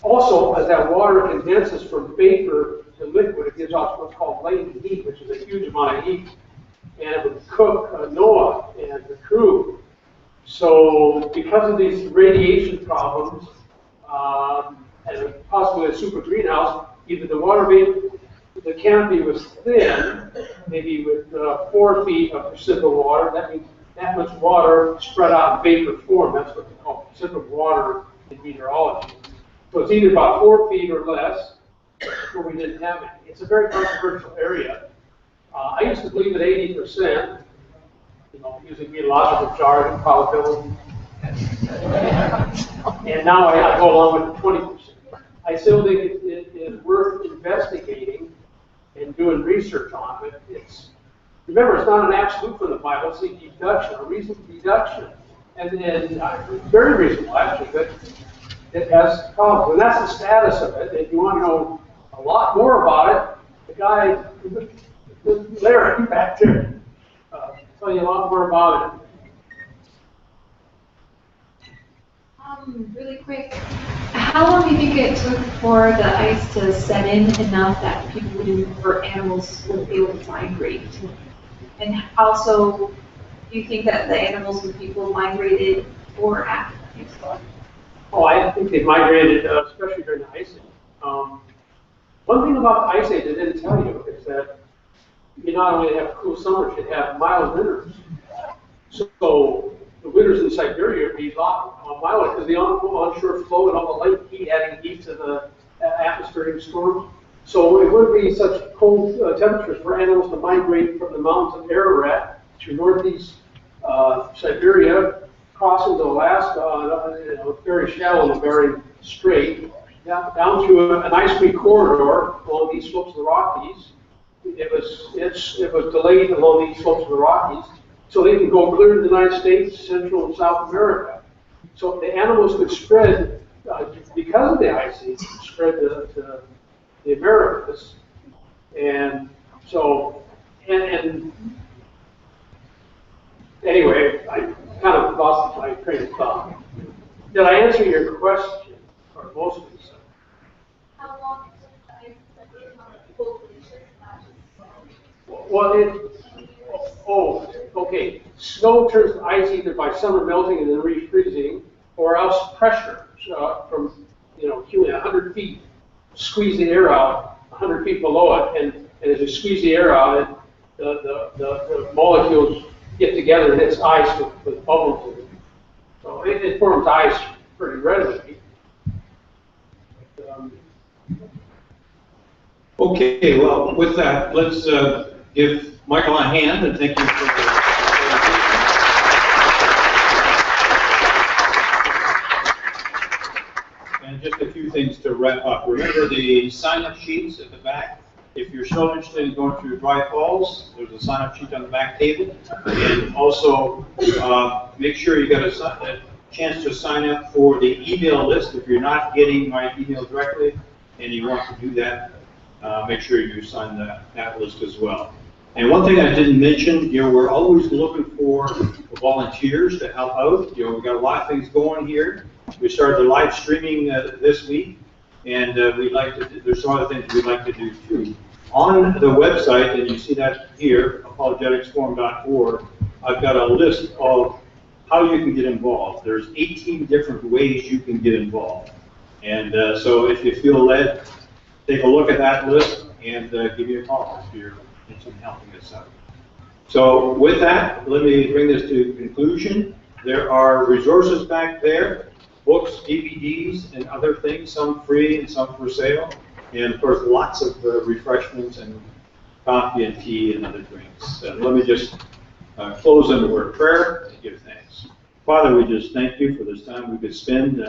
Also, as that water condenses from vapor to liquid, it gives off what's called latent heat, which is a huge amount of heat, and it would cook Noah and the crew. So, because of these radiation problems, and possibly a super greenhouse, either the water vapor, the canopy was thin, maybe with 4 feet of precipitable water. That means that much water spread out in vapor form. That's what they call precipitable water in meteorology. So it's either about 4 feet or less, where we didn't have it. It's a very controversial area. I used to believe at 80%, using meteorological jargon, probability. And now I go along with 20%. I still think it is worth investigating and doing research on. But remember, it's not an absolute from the Bible, it's a deduction, a reasonable deduction. And very reasonable, actually, but it has problems. And that's the status of it. If you want to know a lot more about it, the guy, Larry, back there, tell you a lot more about it. Really quick, how long do you think it took for the ice to set in enough that for animals would be able to migrate? And also, do you think that the animals and people migrated before or after the ice flood? Oh, I think they migrated, especially during the Ice Age. One thing about the Ice Age I didn't tell you is that you not only have cool summers, you have mild winters. So the winters in Siberia would be a lot milder because the onshore flow and all the lake heat adding heat to the atmospheric storms. So it wouldn't be such cold temperatures for animals to migrate from the mountains of Ararat to northeast Siberia, crossing to Alaska, very shallow in the Bering Strait, down to an ice-free corridor along these slopes of the Rockies, it was delayed along these slopes of the Rockies, so they can go clear to the United States, Central and South America. So the animals could spread, because of the ice age, spread to the Americas. And so, and anyway, I kind of lost my train of thought. Did I answer your question, or most of it? How long does the ice set on a full glacier? Well, okay. Snow turns to ice either by summer melting and then refreezing, or else pressure from 100 feet squeeze the air out 100 feet below it, and as you squeeze the air out, the molecules get together and it's ice with bubbles in it. So it forms ice pretty readily. Okay, well, with that, let's give Michael a hand and thank you for the And just a few things to wrap up. Remember the sign-up sheets at the back. If you're so interested in going through Dry Falls, there's a sign-up sheet on the back table. And also, make sure you got a chance to sign up for the email list. If you're not getting my email directly and you want to do that, make sure you sign that list as well. And one thing I didn't mention, we're always looking for volunteers to help out. We've got a lot of things going here. We started the live streaming this week, and there's some other things we'd like to do too. On the website, and you see that here, apologeticsforum.org, I've got a list of how you can get involved. There's 18 different ways you can get involved. And so if you feel led, take a look at that list and give me a call if you're interested in helping us out. So with that, let me bring this to conclusion. There are resources back there, books, DVDs, and other things, some free and some for sale. And of course, lots of refreshments and coffee and tea and other drinks. Let me just close in a word of prayer and give thanks. Father, we just thank you for this time we could spend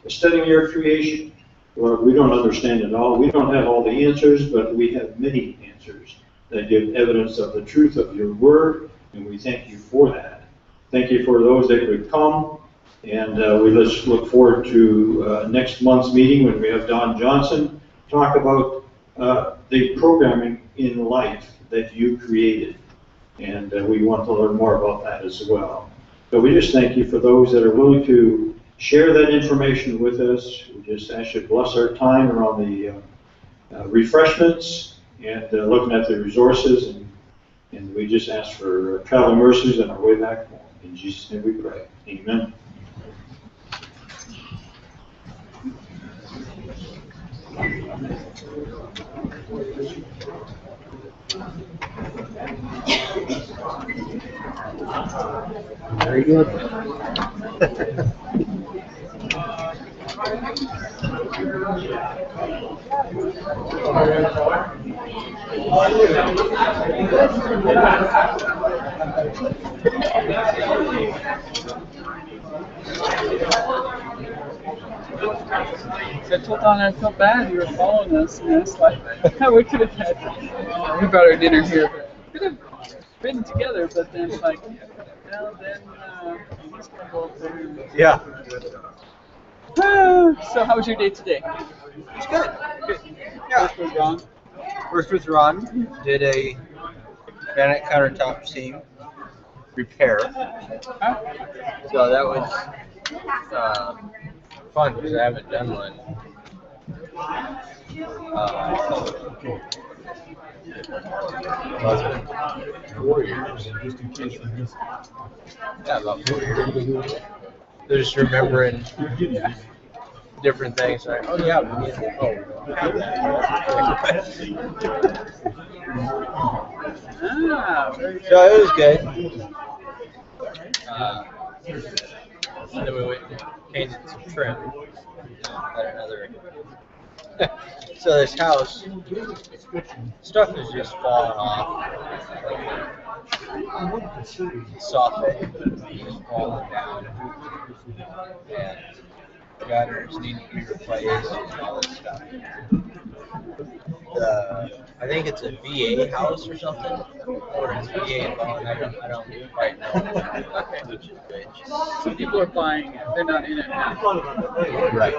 studying your creation. Lord, we don't understand it all. We don't have all the answers, but we have many answers that give evidence of the truth of your word, and we thank you for that. Thank you for those that would come, and we just look forward to next month's meeting when we have Don Johnson talk about the programming in life that you created, and we want to learn more about that as well. So we just thank you for those that are willing to share that information with us. We just ask you to bless our time around the refreshments and looking at the resources, and we just ask for travel mercies on our way back home. In Jesus' name we pray. Amen. Very good. I told Don I felt bad. You were following us, and it's like, we could have had, we brought our dinner here, but we could have been together, but then it's like, well, then he's going to go up there. Yeah. So how was your day today? It's good. Good. Yeah. First was Ron. First was Ron. Did a granite countertop seam repair. Huh? So that was fun because I haven't done one. About 4 years. Yeah, about 4 years. They're just remembering different things. Like, oh yeah, we need to have that. So it was good. And then we went and painted some trim. Got another. So this house, stuff is just falling off. Soffit is falling down. And gutters need to be replaced and all this stuff. I think it's a VA house or something, or it's VA and bond. I don't quite know which is which. So people are buying it, they're not in it now. Right.